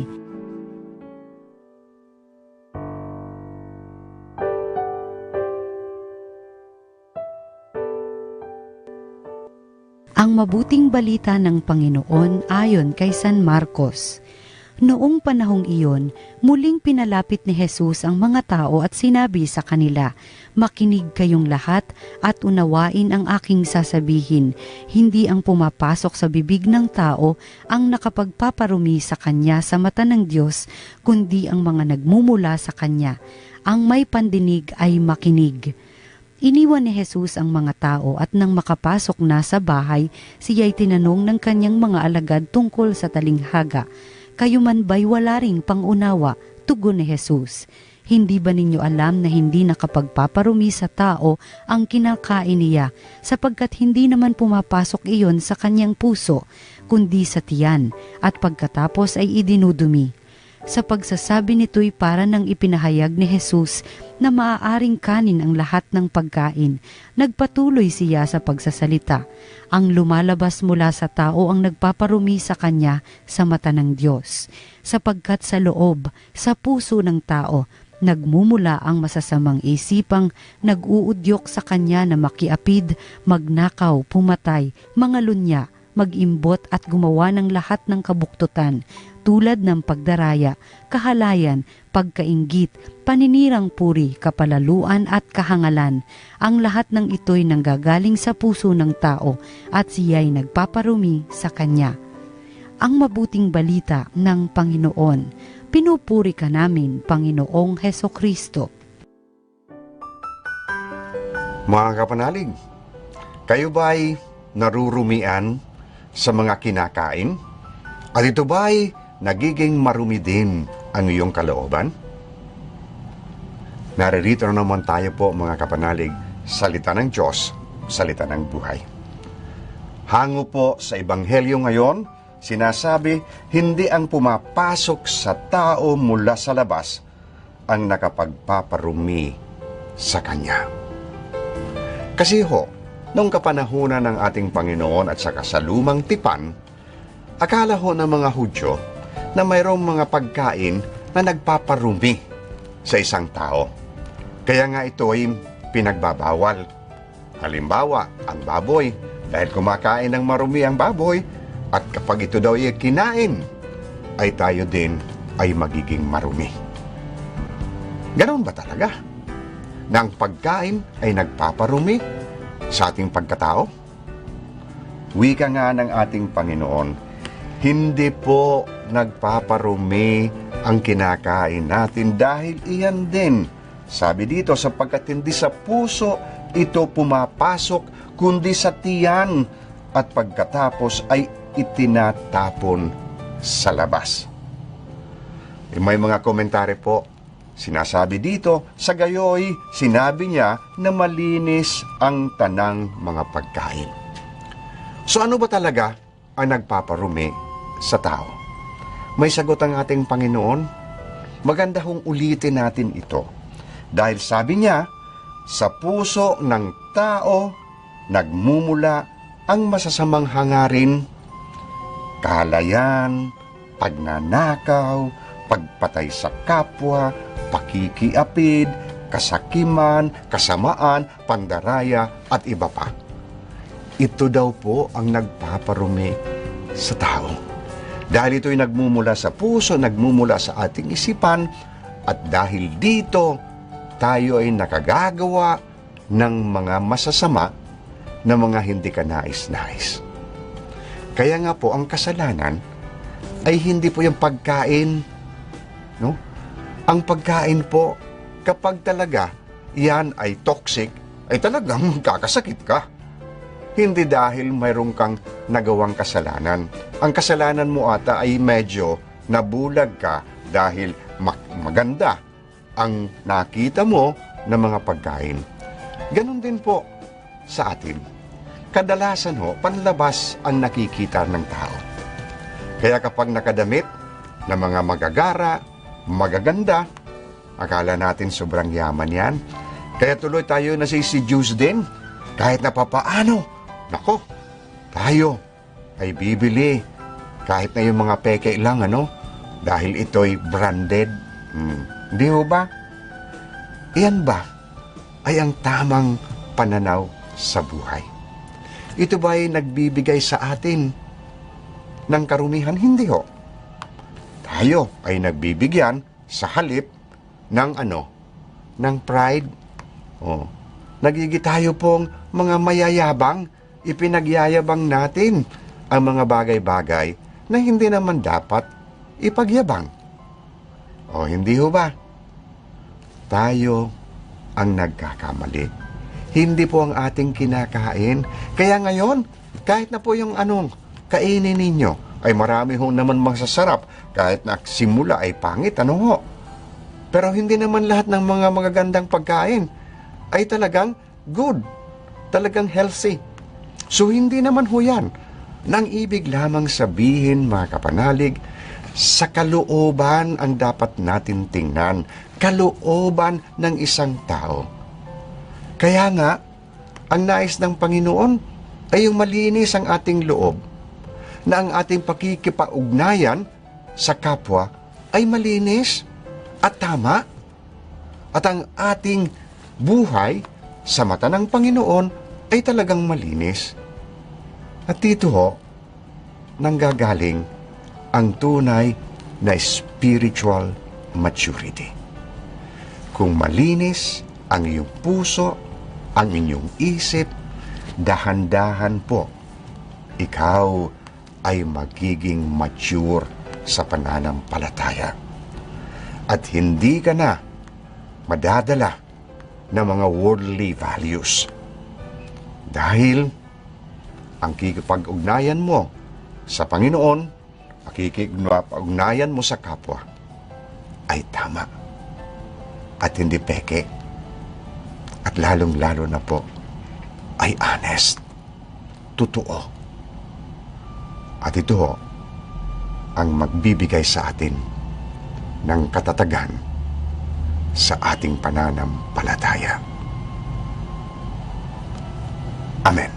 Ang mabuting balita ng Panginoon ayon kay San Marcos. Noong panahong iyon, muling pinalapit ni Jesus ang mga tao at sinabi sa kanila, "Makinig kayong lahat at unawain ang aking sasabihin. Hindi ang pumapasok sa bibig ng tao ang nakapagpaparumi sa kanya sa mata ng Diyos, kundi ang mga nagmumula sa kanya. Ang may pandinig ay makinig." Iniwan ni Jesus ang mga tao at nang makapasok na sa bahay, siya'y tinanong ng kanyang mga alagad tungkol sa talinghaga. "Kayo man ba'y wala ring pangunawa?" Tugon ni Jesus. "Hindi ba ninyo alam na hindi nakapagpaparumi sa tao ang kinakain niya, sapagkat hindi naman pumapasok iyon sa kanyang puso, kundi sa tiyan, at pagkatapos ay idinudumi?" Sa pagsasabi nito'y para nang ipinahayag ni Jesus na maaaring kanin ang lahat ng pagkain. Nagpatuloy siya sa pagsasalita. Ang lumalabas mula sa tao ang nagpaparumi sa kanya sa mata ng Diyos. Sapagkat sa loob, sa puso ng tao, nagmumula ang masasamang isipang nag-uudyok sa kanya na makiapid, magnakaw, pumatay, mangalunya, mag-imbot at gumawa ng lahat ng kabuktutan, tulad ng pagdaraya, kahalayan, pagkainggit, paninirang puri, kapalaluan at kahangalan. Ang lahat ng ito'y nanggagaling sa puso ng tao at siya'y nagpaparumi sa kanya. Ang mabuting balita ng Panginoon. Pinupuri ka namin, Panginoong Hesukristo. Mga kapanalig, kayo ba'y narurumian sa mga kinakain? At ito ba'y nagiging marumi din ang iyong kalooban? Naririto na naman tayo po mga kapanalig, salita ng Diyos, salita ng buhay. Hango po sa Ebanghelyo ngayon, sinasabi, hindi ang pumapasok sa tao mula sa labas ang nakapagpaparumi sa Kanya. Kasi ho, noong kapanahunan ng ating Panginoon at saka sa lumang tipan, akala ho ng mga Hudyo na mayroong mga pagkain na nagpaparumi sa isang tao. Kaya nga ito ay pinagbabawal. Halimbawa, ang baboy, dahil kumakain ng marumi ang baboy, at kapag ito daw ay kinain, ay tayo din ay magiging marumi. Ganon ba talaga? Na ang pagkain ay nagpaparumi sa ating pagkatao? Wika nga ng ating Panginoon, hindi po nagpaparumi ang kinakain natin dahil iyan din. Sabi dito, sapagkat hindi sa puso ito pumapasok, kundi sa tiyan, at pagkatapos ay itinatapon sa labas. May mga komentary po. Sinasabi dito, sa gayoy, sinabi niya na malinis ang tanang mga pagkain. So ano ba talaga ang nagpaparumi sa tao? May sagot ang ating Panginoon. Maganda hong ulitin natin ito. Dahil sabi niya, sa puso ng tao, nagmumula ang masasamang hangarin, kahalayan, pagnanakaw, pagpatay sa kapwa, pakikiapid, kasakiman, kasamaan, pandaraya, at iba pa. Ito daw po ang nagpaparumi sa tao. Dahil ito'y nagmumula sa puso, nagmumula sa ating isipan, at dahil dito, tayo ay nakagagawa ng mga masasama na mga hindi ka nais-nais. Kaya nga po, ang kasalanan ay hindi po yung pagkain, no? Ang pagkain po, kapag talaga yan ay toxic, ay talagang kakasakit ka. Hindi dahil mayroon kang nagawang kasalanan. Ang kasalanan mo ata ay medyo nabulag ka dahil maganda ang nakita mo ng mga pagkain. Ganon din po sa atin. Kadalasan panlabas ang nakikita ng tao. Kaya kapag nakadamit na mga magagara, magaganda, akala natin sobrang yaman yan. Kaya tuloy tayo nasiseduce din. Kahit na papaano, nako, tayo ay bibili. Kahit na yung mga peke lang, dahil ito'y branded. Hindi ho ba? Iyan ba ay ang tamang pananaw sa buhay? Ito ba ay nagbibigay sa atin ng karumihan? Hindi ho. Tayo ay nagbibigyan sa halip ng ng pride. Nagiging tayo pong mga mayayabang, ipinagyayabang natin ang mga bagay-bagay na hindi naman dapat ipagyabang. Hindi ho ba? Tayo ang nagkakamali. Hindi po ang ating kinakain. Kaya ngayon, kahit na po yung kainin ninyo, ay marami ho naman masasarap. Kahit na simula ay pangit, Pero hindi naman lahat ng mga magagandang pagkain ay talagang good. Talagang healthy. So hindi naman ho yan. Nang ibig lamang sabihin, mga kapanalig, sa kalooban ang dapat natin tingnan. Kalooban ng isang tao. Kaya nga, ang nais ng Panginoon ay yung malinis ang ating loob, na ang ating pakikipag-ugnayan sa kapwa ay malinis at tama, at ang ating buhay sa mata ng Panginoon ay talagang malinis. At dito nanggagaling ang tunay na spiritual maturity. Kung malinis ang iyong puso, ang inyong isip, dahan-dahan po, ikaw ay magiging mature sa pananampalataya. At hindi ka na madadala ng mga worldly values. Dahil ang kikipag-ugnayan mo sa Panginoon, pakikipag-ugnayan mo sa kapwa, ay tama at hindi peke. At lalong-lalo na po, ay honest. Totoo. At ito ang magbibigay sa atin ng katatagan sa ating pananampalataya. Amen.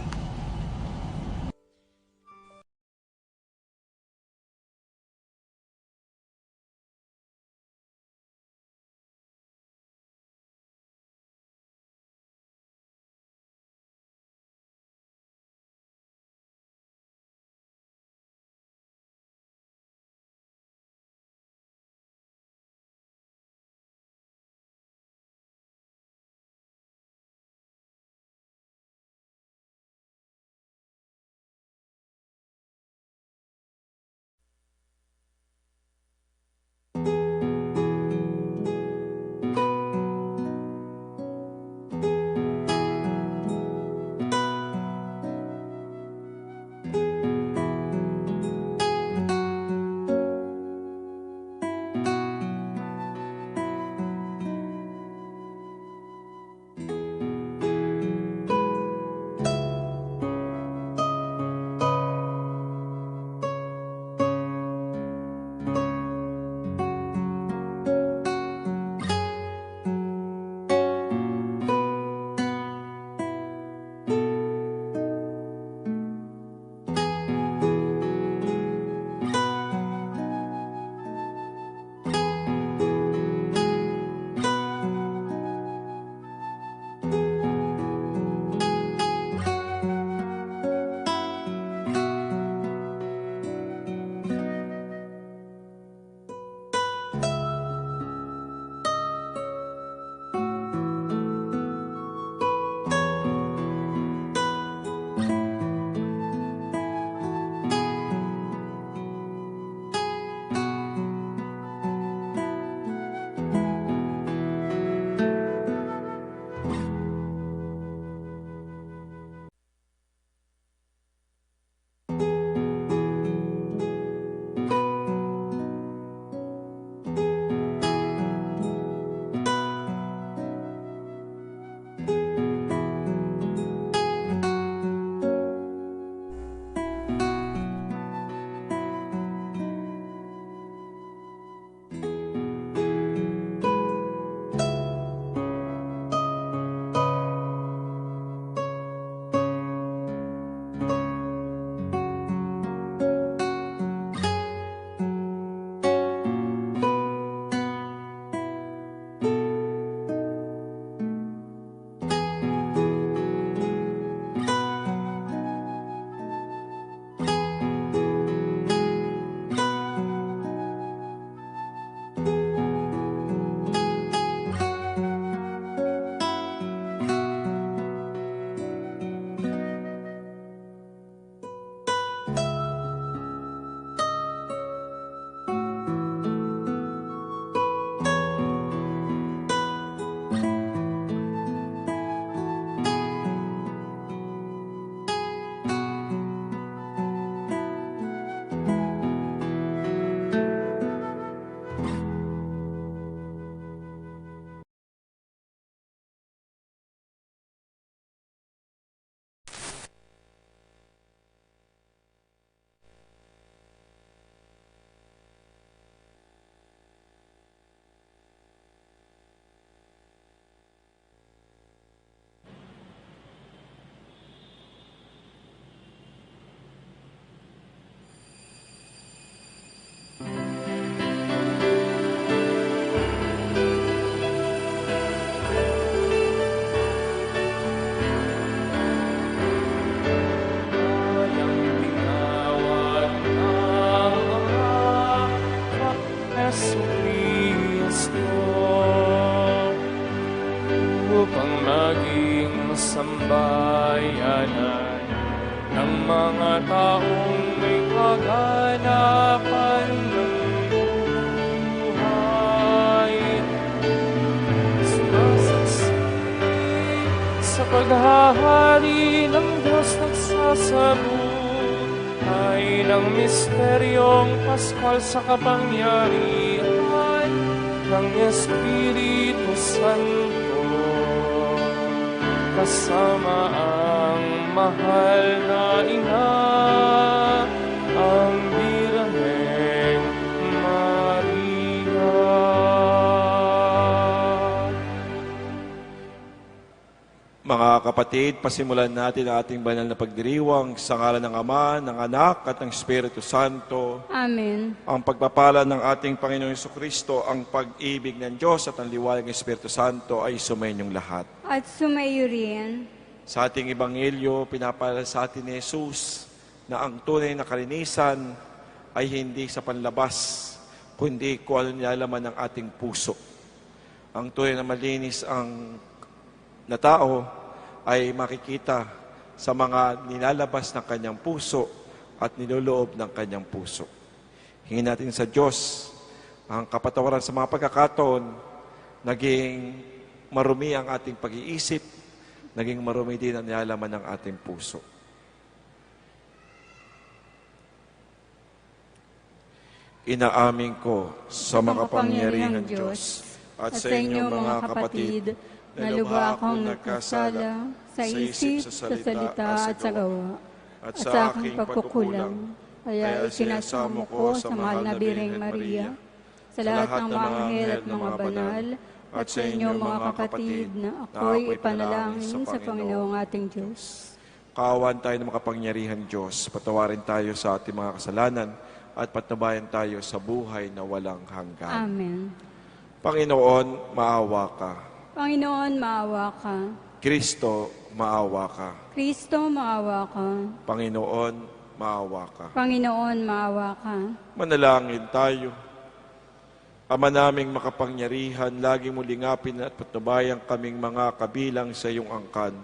upang maging sambayanan ng mga taong may kaganapan ng buhay. Sumasaksi sa paghahari ng Diyos nagsasabuhay ng misteryong Paskal sa kapangyarihan ng Espiritu Santo, kasama ang mahal na Ina, ang Birheng Maria. Mga kapatid, pasimulan natin ang ating banal na pagdiriwang sa ngalan ng Ama, ng Anak, at ng Espiritu Santo. Amen. Ang pagpapala ng ating Panginoong Jesucristo, ang pag-ibig ng Diyos at ang liwanag ng Espiritu Santo ay sumainyong lahat. At sumayo rin. Sa ating Ebanghelyo, pinapaalala sa atin ni Jesus na ang tunay na kalinisan ay hindi sa panlabas, kundi kung ano nilalaman ng ating puso. Ang tunay na malinis na tao ay makikita sa mga nilalabas ng kanyang puso at niloloob ng kanyang puso. Hingin natin sa Diyos ang kapatawaran sa mga pagkakataon, naging marumi ang ating pag-iisip, naging marumi din ang nilalaman ng ating puso. Inaamin ko sa makapangyarihang Diyos at sa inyo mga kapatid, na lubha akong nagkasala sa isip, sa salita at sa gawa, at sa aking pagkukulang. Kaya isinasamo ko sa mahal na Birheng Maria, sa lahat ng mga anghel at mga banal, at sa inyo mga kapatid, na ako'y ipanalangin sa Panginoong ating Diyos. Kaawan tayo ng makapangyarihang Diyos, patawarin tayo sa ating mga kasalanan, at patnubayan tayo sa buhay na walang hanggan. Amen. Panginoon, maawa ka. Panginoon, maawa ka. Kristo, maawa ka. Kristo, maawa ka. Panginoon, maawa ka. Panginoon, maawa ka. Manalangin tayo. Ama naming makapangyarihan, lagi mo lingapin at patnubayan kaming mga kabilang sa iyong angkan.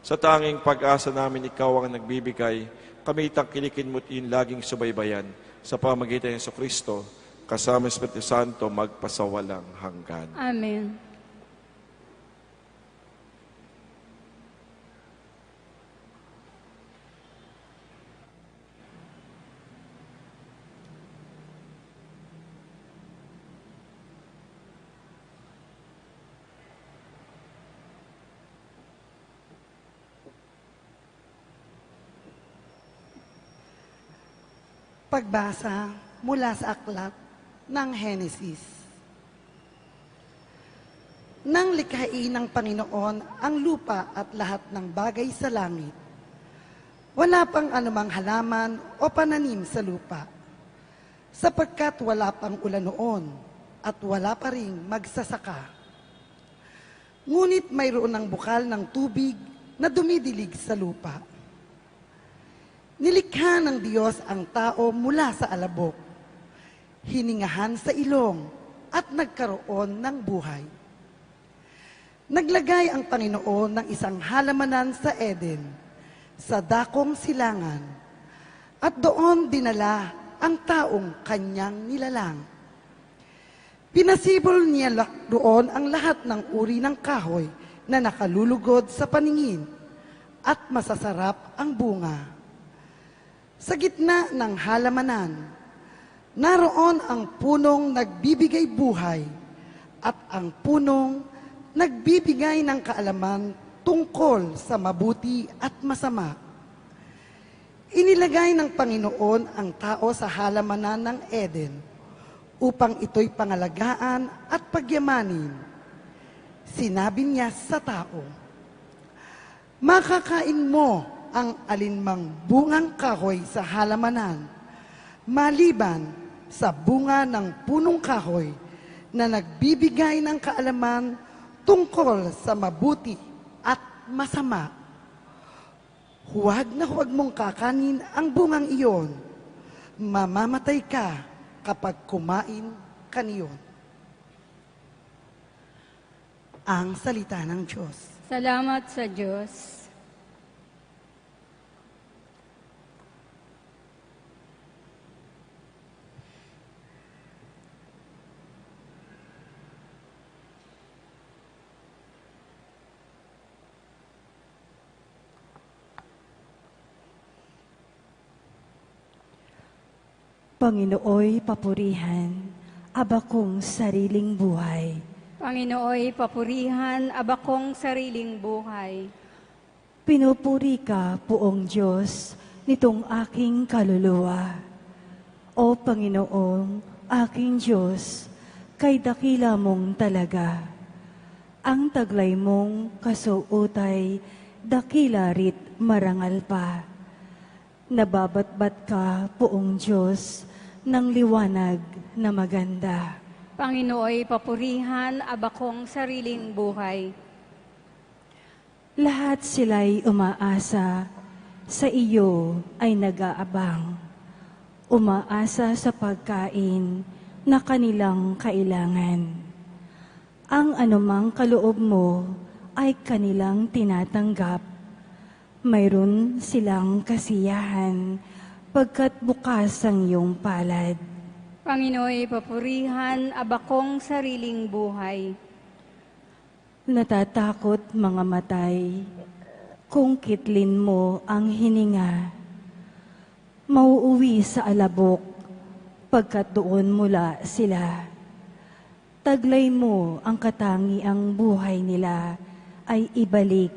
Sa tanging pag-asa namin ikaw ang nagbibigay, kami tangkilikin mo't in laging subaybayan sa pamagitan ng Jesucristo, kasama ng Espiritu Santo, magpasawalang hanggan. Amen. Pagbasa mula sa aklat ng Henesis. Nang likhain ng Panginoon ang lupa at lahat ng bagay sa langit, wala pang anumang halaman o pananim sa lupa, sapagkat wala pang ulan noon at wala pa ring magsasaka. Ngunit mayroon ng bukal ng tubig na dumidilig sa lupa. Nilikha ng Diyos ang tao mula sa alabok, hiningahan sa ilong at nagkaroon ng buhay. Naglagay ang Panginoon ng isang halamanan sa Eden, sa dakong silangan, at doon dinala ang taong kanyang nilalang. Pinasibol niya doon ang lahat ng uri ng kahoy na nakalulugod sa paningin at masasarap ang bunga. Sa gitna ng halamanan, naroon ang punong nagbibigay buhay at ang punong nagbibigay ng kaalaman tungkol sa mabuti at masama. Inilagay ng Panginoon ang tao sa halamanan ng Eden upang ito'y pangalagaan at pagyamanin. Sinabi niya sa tao, "Makakain mo ang alinmang bungang kahoy sa halamanan, maliban sa bunga ng punong kahoy na nagbibigay ng kaalaman tungkol sa mabuti at masama. Huwag na huwag mong kakanin ang bungang iyon. Mamamatay ka kapag kumain ka niyon." ang salita ng Diyos. Salamat sa Diyos. Panginooy papurihan, abakong sariling buhay. Panginooy papurihan, abakong sariling buhay. Pinupuri ka, Poong Diyos, nitong aking kaluluwa. O Panginoong, aking Diyos, kay dakila mong talaga. Ang taglay mong kasuotay, dakila rit marangal pa. Nababatbat ka, Poong Diyos, ng liwanag na maganda. Panginooy papurihan, abakong sariling buhay. Lahat sila'y umaasa, sa iyo ay nag-aabang. Umaasa sa pagkain na kanilang kailangan. Ang anumang kaloob mo ay kanilang tinatanggap. Mayroon silang kasiyahan pagkat bukas ang iyong palad. Panginooy papurihan, abakong sariling buhay. Natatakot mga matay, kung kitlin mo ang hininga. Mauuwi sa alabok, pagkat doon mula sila. Taglay mo ang katangiang buhay nila ay ibalik.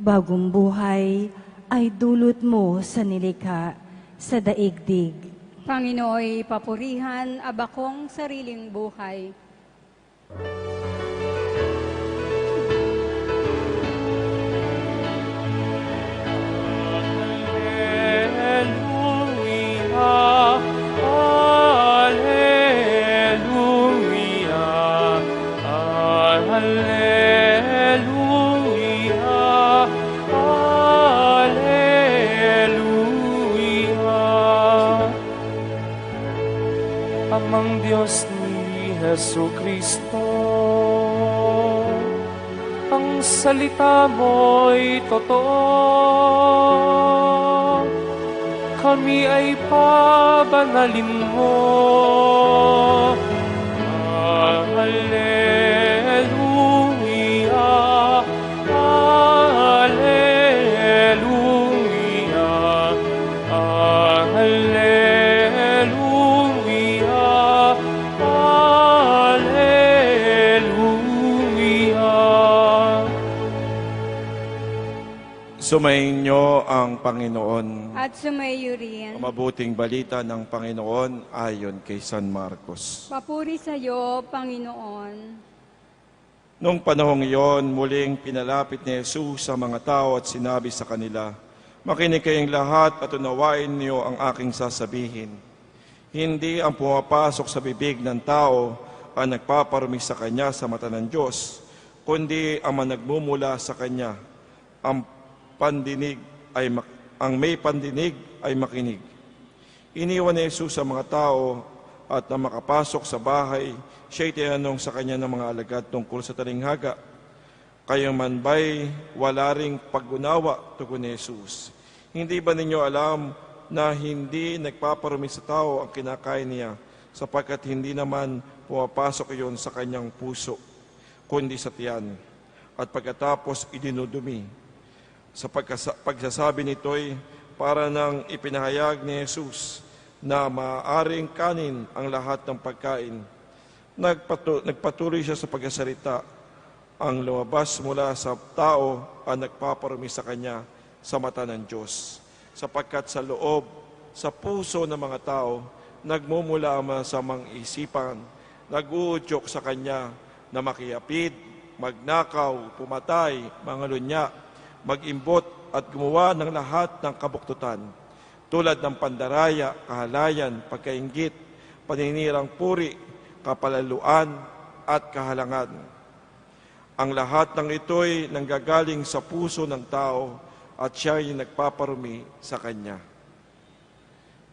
Bagong buhay ay dulot mo sa nilikha sa daigdig. Panginooy papurihan, abakong sariling buhay. Amang Diyos ni Jesucristo, ang salita mo'y totoo. Kami ay pabanalin mo. Alleluia, Alleluia, Alleluia. Sumainyo ang Panginoon. At sumayo rin. Ang mabuting balita ng Panginoon ayon kay San Marcos. Papuri sa iyo, Panginoon. Noong panahong iyon, muling pinalapit ni Jesus sa mga tao at sinabi sa kanila, "Makinig kayong lahat at unawain niyo ang aking sasabihin. Hindi ang pumapasok sa bibig ng tao ang nagpaparumi sa kanya sa mata ng Diyos, kundi ang nagmumula sa kanya. Ang may pandinig ay makinig." Iniwan ni Jesus sa mga tao at na makapasok sa bahay, siya'y tinanong sa kanya ng mga alagad tungkol sa talinghaga. "Kayo man ba'y wala ring pag-unawa?" tugon ni Jesus. "Hindi ba ninyo alam na hindi nagpaparumi sa tao ang kinakain niya, sapagkat hindi naman pumapasok iyon sa kanyang puso, kundi sa tiyan, at pagkatapos idinudumi?" Sa pagsasabi nito'y para nang ipinahayag ni Jesus na maaaring kanin ang lahat ng pagkain. Nagpatuloy siya sa pagsasalita. Ang lumabas mula sa tao ang nagpaparumi sa kanya sa mata ng Diyos. Sapagkat sa loob, sa puso ng mga tao, nagmumula ang masamang isipan, nag-uudyok sa kanya na makiyapid, magnakaw, pumatay, mangalunya, mag-imbot at gumawa ng lahat ng kabuktutan, tulad ng pandaraya, kahalayan, pagkainggit, paninirang puri, kapalaluan, at kahalangan. Ang lahat ng ito'y nanggagaling sa puso ng tao at siya'y nagpaparumi sa kanya.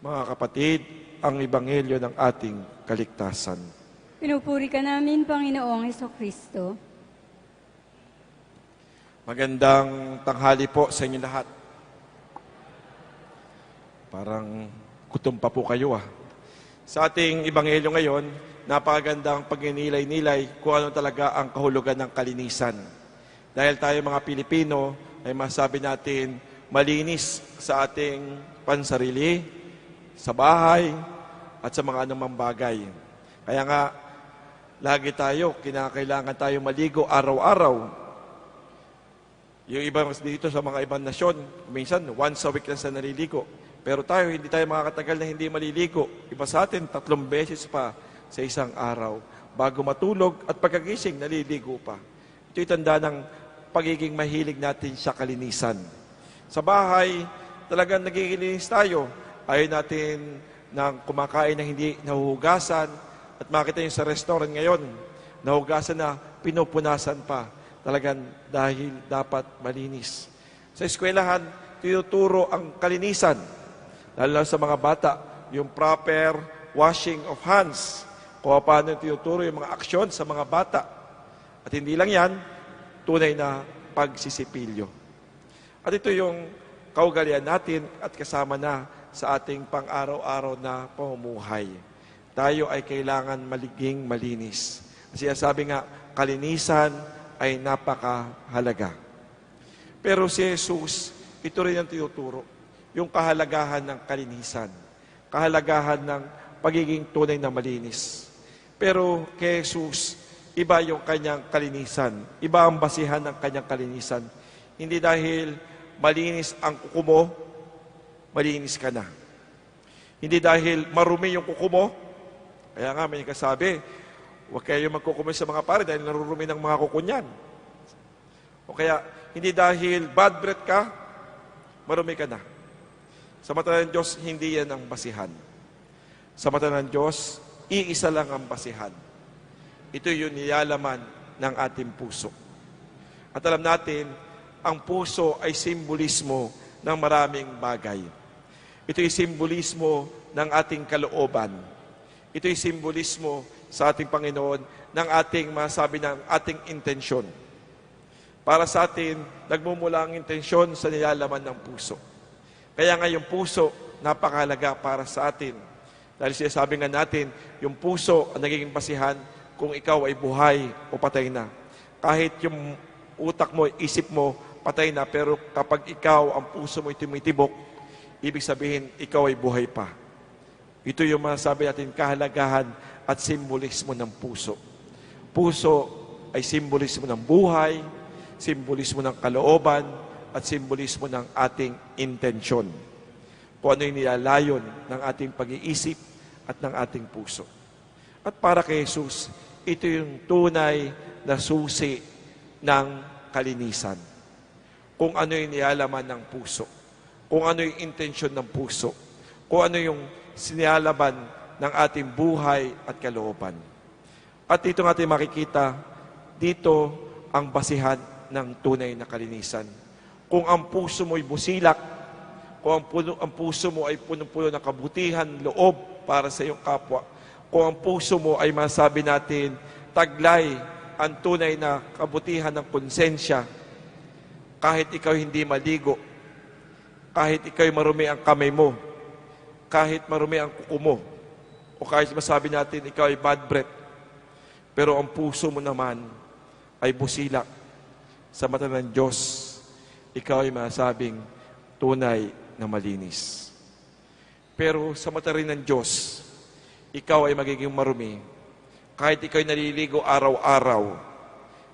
Mga kapatid, ang ebanghelyo ng ating kaligtasan. Pinupuri ka namin, Panginoong Hesukristo. Magandang tanghali po sa inyo lahat. Parang gutom pa po kayo Sa ating ebanghelyo ngayon, napakagandang pagninilay-nilay kung ano talaga ang kahulugan ng kalinisan. Dahil tayo mga Pilipino ay masabi natin malinis sa ating pansarili, sa bahay, at sa mga anumang bagay. Kaya nga, lagi kinakailangan tayo maligo araw-araw. Yung iba dito sa mga ibang nasyon, minsan once a week lang sa naliligo. Pero tayo, hindi tayo makakatagal na hindi maliligo. Iba sa atin, 3 beses pa sa isang araw. Bago matulog at pagkagising, naliligo pa. Ito'y tanda ng pagiging mahilig natin sa kalinisan. Sa bahay, talagang nagigilinis tayo. Ayaw natin ng kumakain na hindi nahuhugasan. At makita nyo sa restaurant ngayon, nahugasan na, pinupunasan pa. Talagang dahil dapat malinis. Sa eskwelahan, tinuturo ang kalinisan. Lalo sa mga bata, yung proper washing of hands. Kung paano tinuturo yung mga aksyon sa mga bata. At hindi lang yan, tunay na pagsisipilyo. At ito yung kaugalian natin at kasama na sa ating pang-araw-araw na pamumuhay. Tayo ay kailangan maliging malinis. Kasi sabi nga, kalinisan ay napakahalaga. Pero si Jesus, ito rin ang tinuturo. Yung kahalagahan ng kalinisan. Kahalagahan ng pagiging tunay na malinis. Pero kay Jesus, iba yung kanyang kalinisan. Iba ang basihan ng kanyang kalinisan. Hindi dahil malinis ang kuko mo, malinis ka na. Hindi dahil marumi yung kuko mo, kaya nga may kasabi, huwag kayo magkukumoy sa mga pare dahil narurumi ng mga kuko niyan. O kaya, hindi dahil bad breath ka, marumi ka na. Sa mata ng Diyos, hindi yan ang basihan. Sa mata ng Diyos, iisa lang ang basihan. Ito yung nilalaman ng ating puso. At alam natin, ang puso ay simbolismo ng maraming bagay. Ito ay simbolismo ng ating kalooban. Ito ay simbolismo sa ating Panginoon ng ating masabi ng ating intensyon. Para sa atin, nagmumula ang intensyon sa nilalaman ng puso. Kaya nga yung puso, napakahalaga para sa atin. Dahil sinasabi nga natin, yung puso ang nagiging basihan kung ikaw ay buhay o patay na. Kahit yung utak mo, isip mo, patay na, pero kapag ikaw, ang puso mo tumitibok, ibig sabihin, ikaw ay buhay pa. Ito yung masasabi natin, kahalagahan at simbolismo ng puso. Puso ay simbolismo ng buhay, simbolismo ng kalooban, at simbolismo ng ating intensyon. Kung ano yung nilalayon ng ating pag-iisip at ng ating puso. At para kay Jesus, ito yung tunay na susi ng kalinisan. Kung ano yung nilalaman ng puso. Kung ano yung intensyon ng puso. Kung ano yung sinilalaman ng ating buhay at kalooban. At dito nga natin makikita, dito ang basihan ng tunay na kalinisan. Kung ang puso mo ay busilak, kung ang puso mo ay puno-puno ng kabutihan, loob para sa iyong kapwa, kung ang puso mo ay masabi natin, taglay ang tunay na kabutihan ng konsensya, kahit ikaw hindi maligo, kahit ikaw marumi ang kamay mo, kahit marumi ang kuko mo, o kahit masabi natin ikaw ay bad breath, pero ang puso mo naman ay busilak sa mata ng Diyos, ikaw ay masabing tunay na malinis. Pero sa mata rin ng Diyos, ikaw ay magiging marumi. Kahit ikaw ay naliligo araw-araw,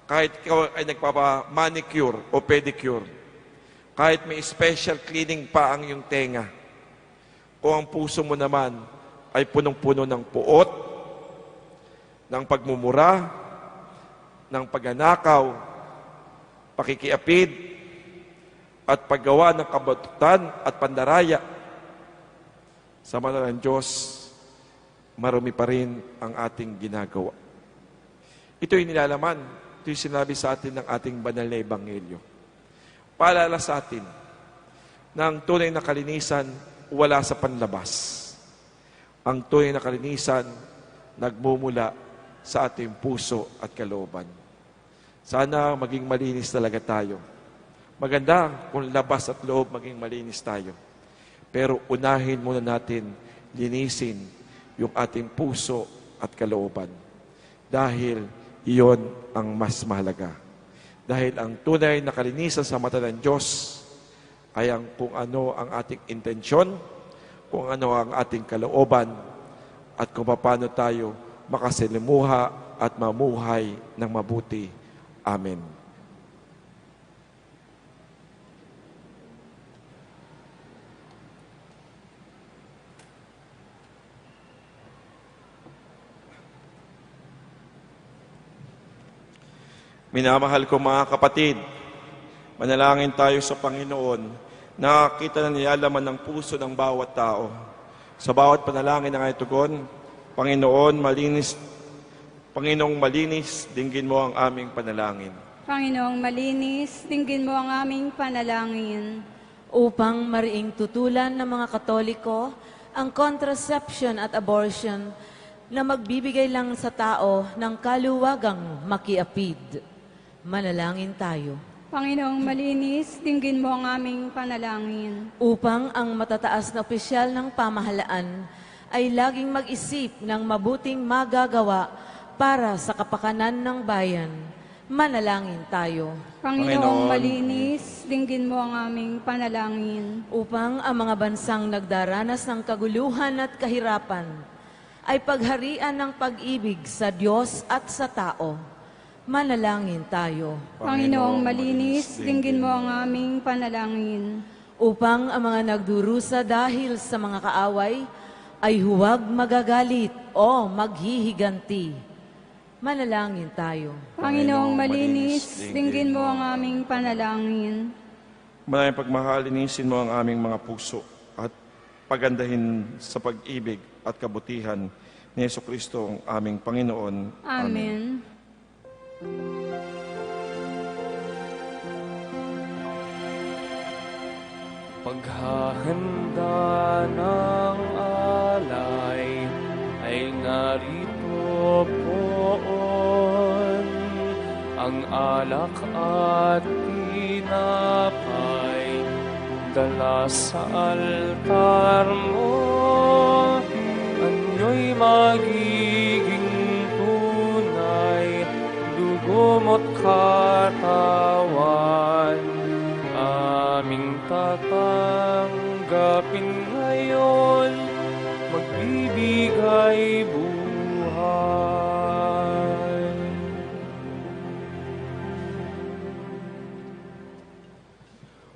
kahit ikaw ay nagpapa-manicure o pedicure, kahit may special cleaning pa ang iyong tenga, kung ang puso mo naman ay punong-puno ng puot, ng pagmumura, ng pagnanakaw, pakikiapid, at paggawa ng kabatutan at pandaraya, sa mata ng Diyos, marumi pa rin ang ating ginagawa. Ito yung nilalaman, ito yung sinabi sa atin ng ating banal na ebanghelyo. Paalala sa atin, ng tunay na kalinisan, wala sa panlabas. Ang tunay na kalinisan, nagmumula sa ating puso at kalooban. Sana maging malinis talaga tayo. Maganda kung labas at loob maging malinis tayo. Pero unahin muna natin linisin yung ating puso at kalooban. Dahil iyon ang mas mahalaga. Dahil ang tunay na kalinisan sa mata ng Diyos ay ang kung ano ang ating intensyon, kung ano ang ating kalooban, at kung paano tayo makasalimuha at mamuhay ng mabuti. Amen. Minamahal ko mga kapatid, manalangin tayo sa Panginoon. Nakakita na nilalaman ng puso ng bawat tao. Sa bawat panalangin na ngayon tugon, Panginoong malinis, dinggin mo ang aming panalangin. Panginoong malinis, dinggin mo ang aming panalangin. Upang mariing tutulan ng mga Katoliko ang contraception at abortion na magbibigay lang sa tao ng kaluwagang makiapid. Manalangin tayo. Panginoong malinis, dinggin mo ang aming panalangin. Upang ang matataas na opisyal ng pamahalaan ay laging mag-isip ng mabuting magagawa para sa kapakanan ng bayan. Manalangin tayo. Panginoong malinis, dinggin mo ang aming panalangin. Upang ang mga bansang nagdaranas ng kaguluhan at kahirapan ay pagharian ng pag-ibig sa Diyos at sa tao. Manalangin tayo. Panginoong malinis, dinggin mo ang aming panalangin. Upang ang mga nagdurusa dahil sa mga kaaway ay huwag magagalit o maghihiganti. Manalangin tayo. Panginoong malinis, dinggin mo ang aming panalangin. Maraming pagmahal, linisin mo ang aming mga puso at pagandahin sa pag-ibig at kabutihan ni Jesucristo ang aming Panginoon. Amen. Paghahanda ng alay ay narito poon. Ang alak at tinapay dala sa altar mo. Anyo'y magiging tunay, dugo mo't katawan. Aming tatanggapin ngayon, magbibigay buhay.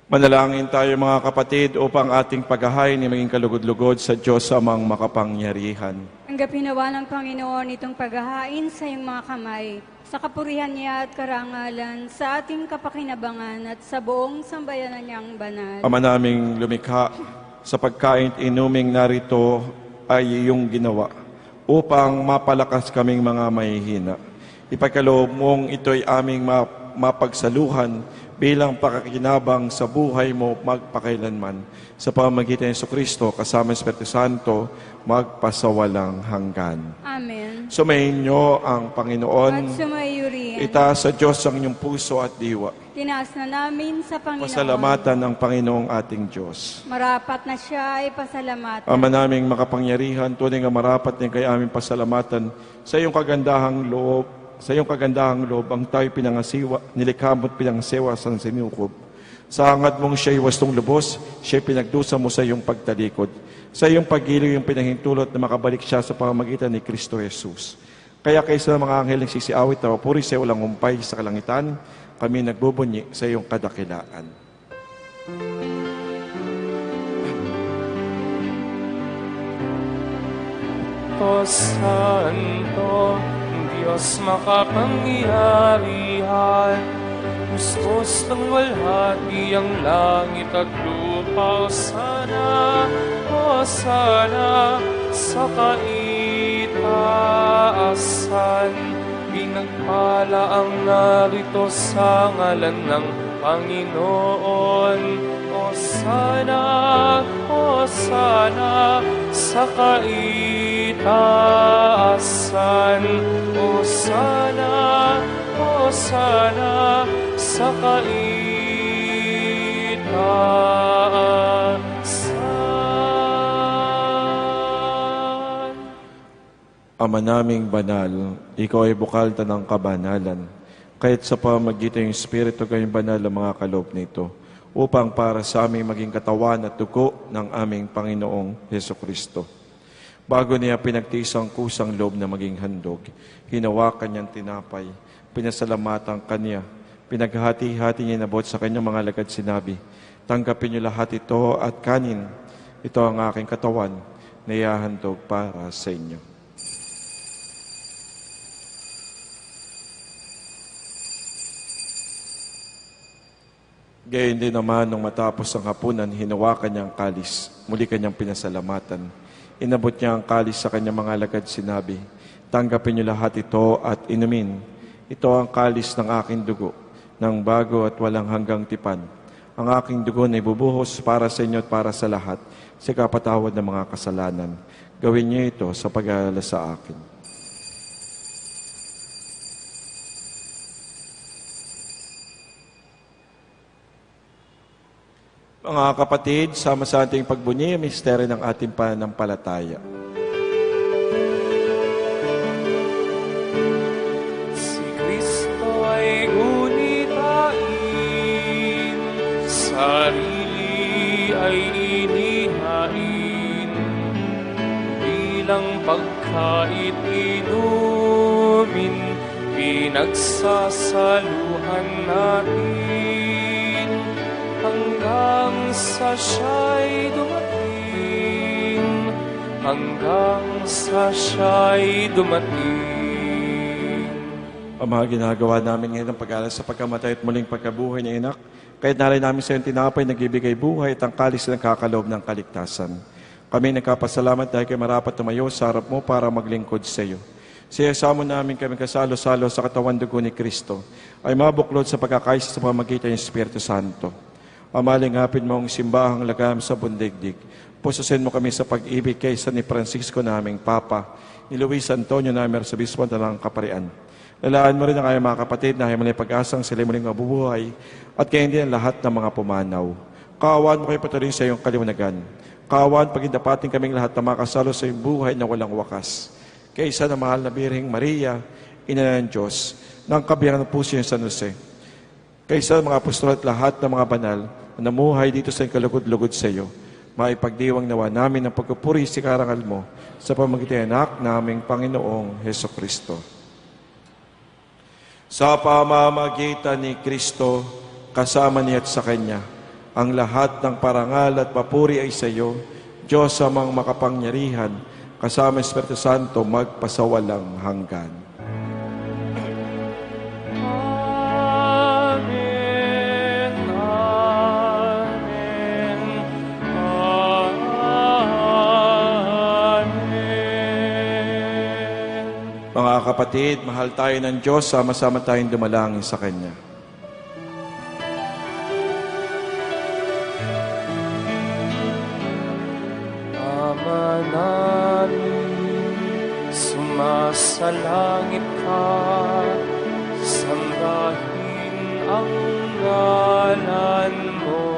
Manalangin tayo mga kapatid upang ating paghahay ni maging kalugod-lugod sa Diyos amang makapangyarihan. Tanggapin nawa ng Panginoon itong paghahain sa iyong mga kamay, sa kapurihan niya at karangalan, sa ating kapakinabangan at sa buong sambayanan niyang banal. Ama naming lumikha, sa pagkain inuming narito ay iyong ginawa upang mapalakas kaming mga mahihina. Ipagkaloob mong ito'y aming mapagsaluhan bilang pakakinabang sa buhay mo magpakailanman. Sa pamamagitan ni Jesucristo kasama ng Espiritu Santo, magpasawalang hanggan. Amen. Sumayin niyo ang Panginoon. At sumayo rin. Itaas sa Diyos ang inyong puso at diwa. Tinaas na namin sa Panginoon. Pasalamatan ng Panginoong ating Diyos. Marapat na siya ay pasalamatan. Ama naming makapangyarihan, tunay nga marapat din kay aming pasalamatan sa iyong kagandahang loob. Sa iyong kagandahang loob, ang tayo pinangasiwa, nilikha mo't pinangsewa sa sinukob. Sa hangad mong siya'y wastong lubos, siya'y pinagdusa mo sa iyong pagtalikod. Sa iyong pag-iliw yung pinahintulot na makabalik siya sa pamamagitan ni Kristo Jesus. Kaya kaysa mga anghel ng sisiawit na papuri sa walang humpay sa kalangitan, kami nagbubunyi sa iyong kadakilaan. O Santo, Diyos makapangyarihan, Hustos ng walhati ang langit at lupa, O sana sa kaitaasan. Pinagpala ang narito sa ngalan ng Panginoon. O sana sa kaitaasan. O sana sa kaitaasan. Ama naming banal, ikaw ay bukal ng kabanalan. Kahit sa pamagitan ng Espiritu kayong banal ang mga kaloob nito, upang para sa aming maging katawan at dugo ng aming Panginoong Hesukristo. Bago niya pinagtiis ang kusang loob na maging handog, hinawakan niyang tinapay, pinasalamatan kanya, pinaghati-hati niya inabot sa kanyang mga alagad sinabi, tanggapin niyo lahat ito at kanin. Ito ang aking katawan na ihahandog para sa inyo. Gayon din naman, nung matapos ang hapunan, hinawakan niya ang kalis. Muli kanyang pinasalamatan. Inabot niya ang kalis sa kanyang mga alagad sinabi, tanggapin niyo lahat ito at inumin. Ito ang kalis ng aking dugo, ng bago at walang hanggang tipan. Ang aking dugo na ibubuhos para sa inyo at para sa lahat, sa kapatawad ng mga kasalanan. Gawin niyo ito sa pag-aalala sa akin. Mga kapatid, sama sa ating pagbunyi ang misteryo ng ating pananampalataya. Si Kristo ay gunitain, sarili ay inihain, bilang pagkait inumin, pinagsasaluhan natin. Hanggang sa siya'y dumating, hanggang sa siya'y dumating. Ang mga ginagawa namin ngayon ng pag-aaral sa pagkamatay at muling pagkabuhay niya, anak, kahit nalay namin sa iyong tinapay, nagbibigay buhay at ang kalis ng kakaloob ng kaligtasan. Kami nagkapasalamat dahil kayo marapat tumayo sa harap mo para maglingkod sa iyo. Siyasamo namin kami kasalo-salo sa katawan dugo ni Kristo ay mabuklod sa pagkakaisa sa pamagitan ng Espiritu Santo. Amalingapin mo ang simbahang lagam sa bundigdig. Pususin mo kami sa pag-ibig kay San ni Francisco naming Papa, ni Luis Antonio namin sa Bispo ng Kaparian. Lalaan mo rin ang kayong mga kapatid na himali pag-asang sila muling mabubuhay at kaya hindi ang lahat ng mga pumanaw. Kaawaan mo kayo patuloy sa iyong kaliwanagan. Kaawaan pagindapating kaming lahat na makasalo sa iyong buhay na walang wakas. Kaysa na mahal na Birheng Maria, Ina ng Diyos, ng kabiyakan ng puso yung San Jose. Kaysa mga apostol at lahat ng mga banal na namuhay dito sa kalugod-lugod sa iyo, maipagdiwang nawa namin ang pagpupuri sa karangal mo sa pamagitan ng anak naming Panginoong Hesukristo. Sa pamamagitan ni Kristo, kasama niya at sa Kanya, ang lahat ng parangal at papuri ay sa iyo, Diyos amang makapangyarihan, kasama Espiritu Santo magpasawalang hanggan. Mga kapatid, mahal tayo ng Diyos, sama-sama tayong dumalangin sa Kanya. Ama namin, sumasalangit ka, sambahin ang ngalan mo,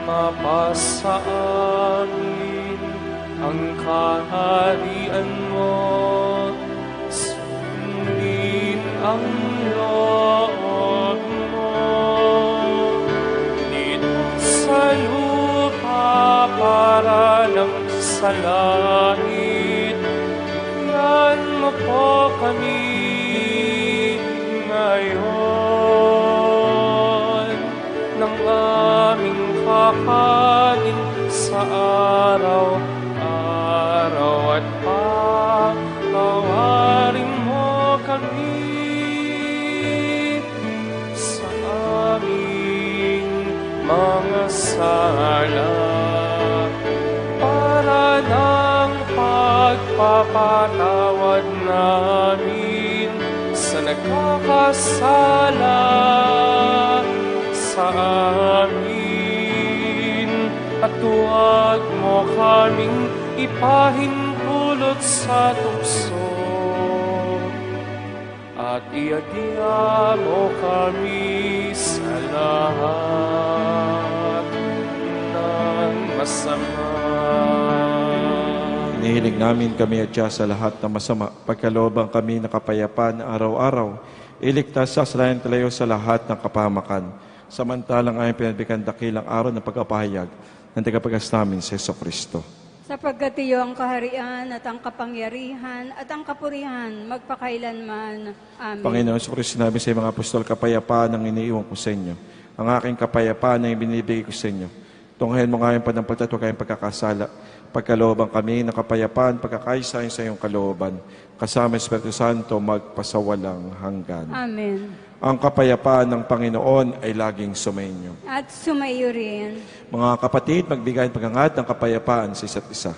mapasa amin ang kaharian mo, sundin ang loob mo. Dito sa lupa para ng sa langit, yan mo po kami ngayon, ng aming kakanin sa araw at patawarin mo kami sa aming mga sala, para ng pagpapatawad namin sa nagkakasala sa amin, at huwag mo kaming ipahintulot sa tukso, at iadya mo kami sa lahat ng masama. Inihiling namin kami at sa lahat ng masama, pagkalooban kami na kapayapaan na araw-araw, iligtas sa kasalanan talayo sa lahat ng kapahamakan. Samantalang ay pinagbigan dakilang araw ng pagkapahayag ng tagapagkas namin sa Yesu Kristo. Sapagkat iyo ang kaharian at ang kapangyarihan at ang kapurihan magpakailanman. Amen. Panginoon Yesu Kristo, sinabi sa mga apostol, kapayapaan ang iniiwan ko sa inyo. Ang aking kapayapaan ang binibigay ko sa inyo. Tunghayan mo nga yung panampalataya at huwag kayong pagkakasala. Pagkalooban kami ng kapayapaan, pagkakaisa sa iyong kalooban. Kasama Espiritu Santo, magpasawalang hanggan. Amen. Ang kapayapaan ng Panginoon ay laging sumainyo. At sumaiyo rin. Mga kapatid, magbigay paghangat ng kapayapaan sa isa't isa.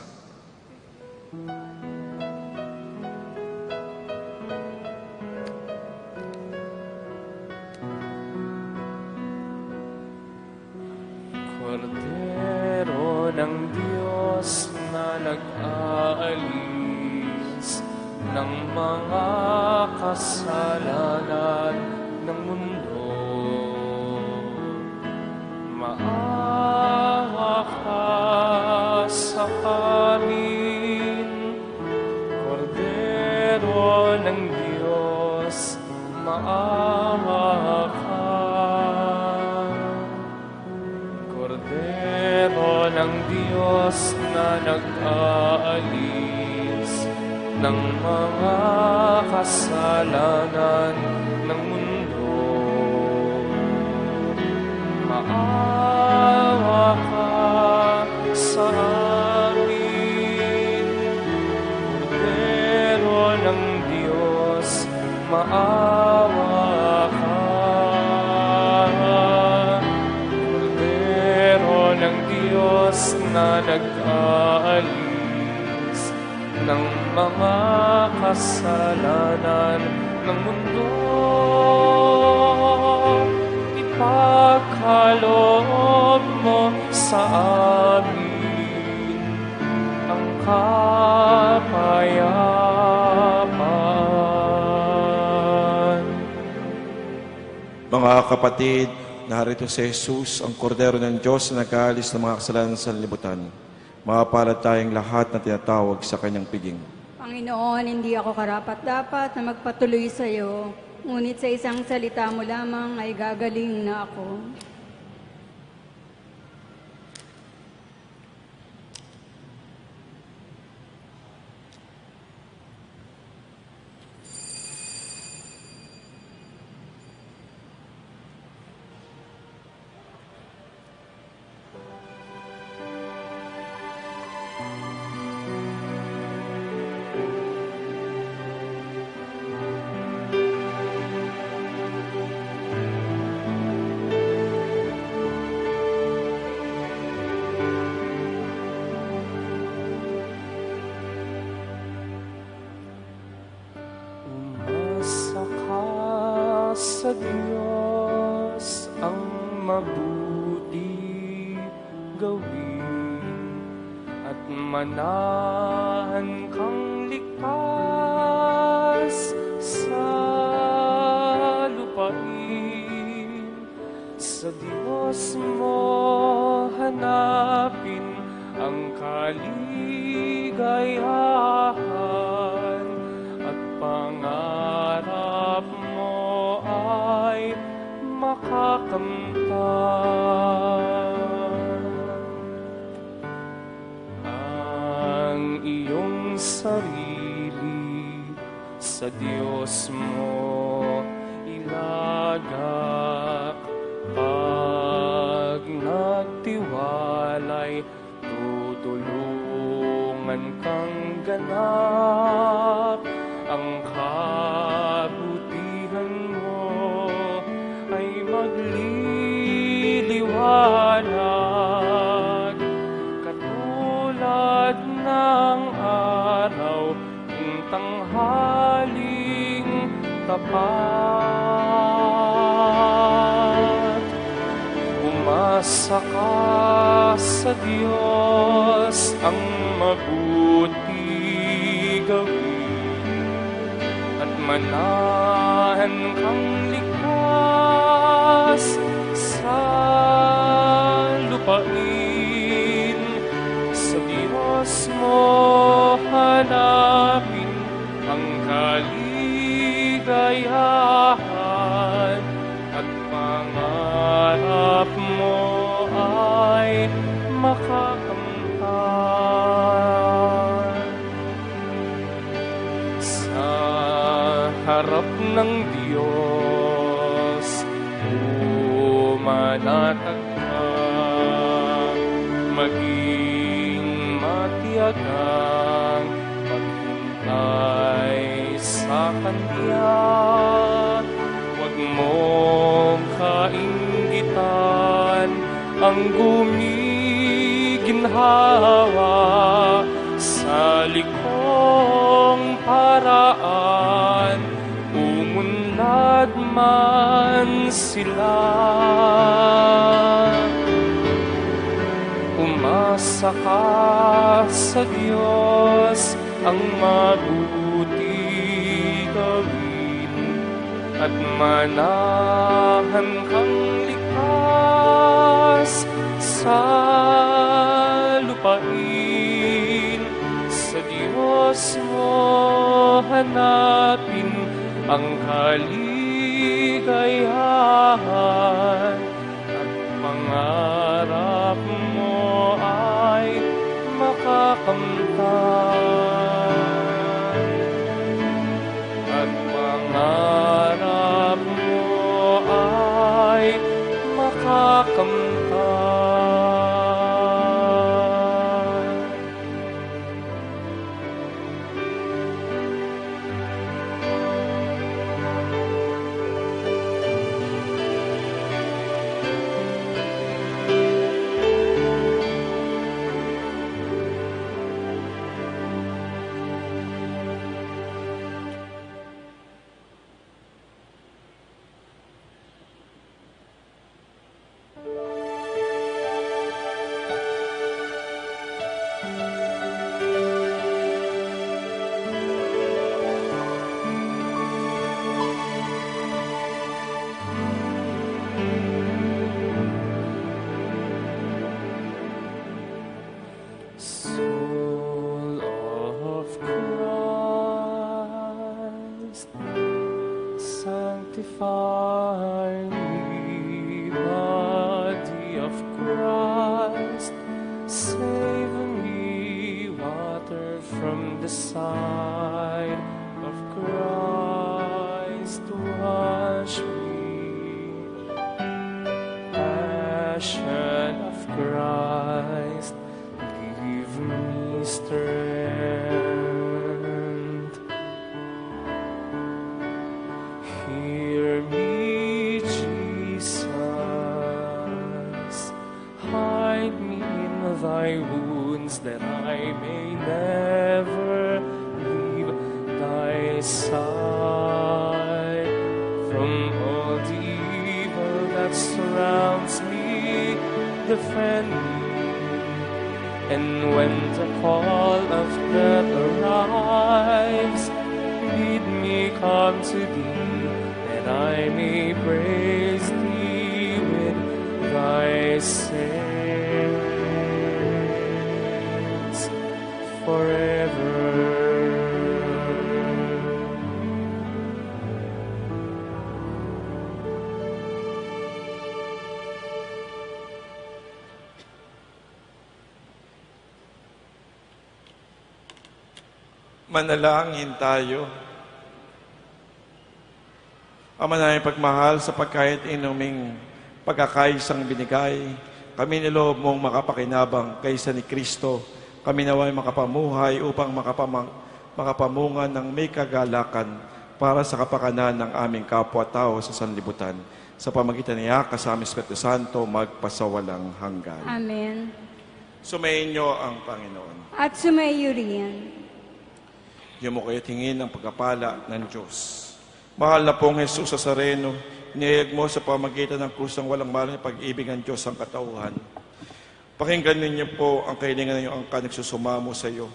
Kordero ng Diyos na nag-aalis ng mga kasalanan ng mundo, maawa ka sa amin. Kordero ng Diyos, maawa ka. Kordero ng Diyos na nag-aalis ng mga kasalanan ng mundo, maawa ka sa amin. Kordero ng Diyos, maawa ka. Kordero ng Diyos na nag-aalis ng mga kasalanan ng mundo, ipagkaloob mo sa amin ang kapayapaan. Mga kapatid, narito si Jesus, ang kordero ng Diyos na nag-aalis ng mga kasalanan sa libutan. Mapalad tayong lahat na tinatawag sa kanyang piging. Panginoon, hindi ako karapat-dapat na magpatuloy sa iyo, ngunit sa isang salita mo lamang ay gagaling na ako. Sa Diyos ang mabuti gawin at manahan kang likas sa lupain. Sa Diyos mo hanapin ang kaligayahan at pangarap mo ay makakamtan. Ang iyong sarili sa Diyos mo ilagak. Pag nagtiwalay, tutulungan kang ganap. Ang kabutihan mo ay magliliwanag, katulad ng araw ng tanghaling tapat. Umasa ka sa Diyos, ang mabuti gawin at manahan kang likas sa lupain. Sa Diyos mo ng Diyos, manatag ka, maging matiyagang maghintay sa Kanya. Huwag mong kainggitan ang gumiginhawa sa likong paraan, umunlad man sila. Umasa ka sa Diyos, ang mabuti gawin, at manahan kang likas sa lupain. Sa Diyos mo hanapin ang kaligayahan, at pangarap mo ay makakamtan. At pangarap mo ay makakamtan. Soul of Christ, sanctify me. Body of Christ, save me. Water from the side of Christ, wash me. Passion of Christ, give me strength. Hear me, Jesus. Hide me in thy wounds, that I may never leave thy side. From all the evil that surrounds me, defend me. And when the call of death arrives, bid me come to thee, that I may praise thee with thy saints forever. Manalangin tayo. Ama namin pagmahal, sa pagkait inuming pagkakaisang binigay, kami niloob mong makapakinabang kaysa ni Kristo. Kami naway makapamuhay upang makapamungan ng may kagalakan para sa kapakanan ng aming kapwa-tao sa sanlibutan. Sa pamagitan niya, kasama Espiritu Santo, magpasawalang hanggan. Amen. Sumayin niyo ang Panginoon. At sumayo rin. Diyan mo kayo tingin ang pagkapala ng Diyos. Mahal na pong Jesus Nazareno, inihayag mo sa pamagitan ng kusang walang malang pag-ibig ng Diyos ang katauhan. Pakinggan ninyo po ang kahilingan ng iyong angkan nagsusumamo sa iyo.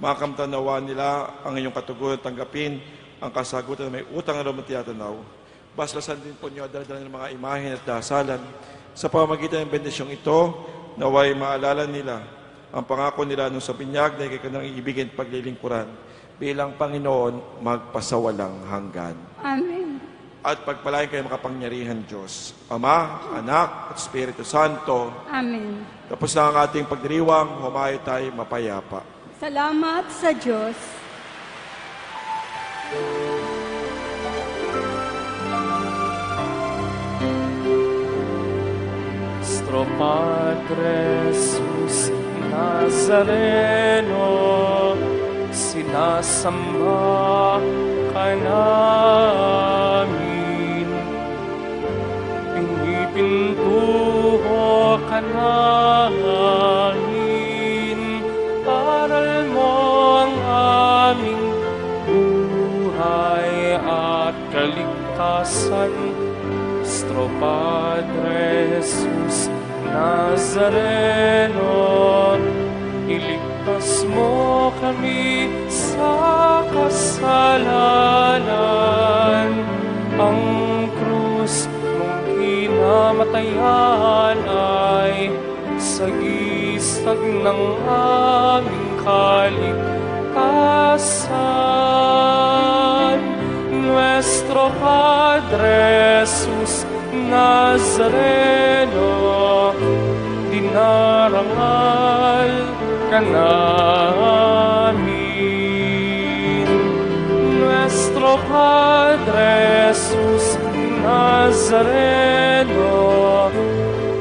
Makakamtanawa nila ang iyong katugunan, tanggapin ang kasagutan na may utang na loob na tiyatanaw. Baslasan din po niyo dala ng mga imahen at dasalan. Sa pamagitan ng bendisyong ito, naway maalala nila ang pangako nila nung sa binyag na ikaw nang iibigin at paglilingkuran. Bilang Panginoon, magpasawalang hanggan. Amen. At pagpalain kayo makapangyarihan Diyos, Ama, Anak, at Espiritu Santo. Amen. Tapos na ang ating pagdiriwang, humayo tayo mapayapa. Salamat sa Diyos. Nuestro Padre Jesus Nazareno, sinasamba ka namin. Pinipintuho ka namin, aral mo ang aming buhay at kaligtasan. Nuestro Padre Jesus Nazareno, iligtas mo kami sa kasalanan. Ang krus mong kinamatayan ay sagisag ng aming kaligtasan. Nuestro Padre Jesus Nazareno, dinarangal ka namin. Nuestro Padre Jesus Nazareno,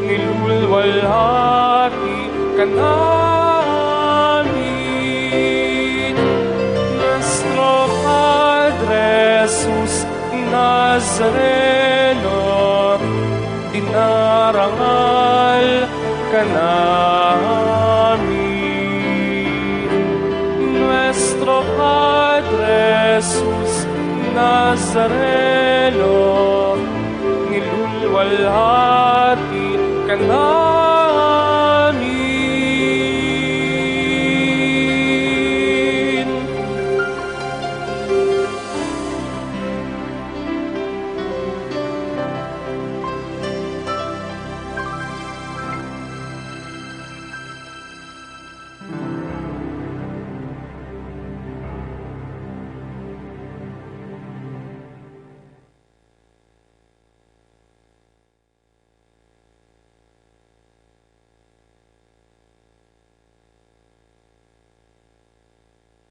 nilulwalhati ka namin. Nuestro Padre Jesus Nazareno, dinarangal ka namin. Nuestro Padre Jesus Nazareno,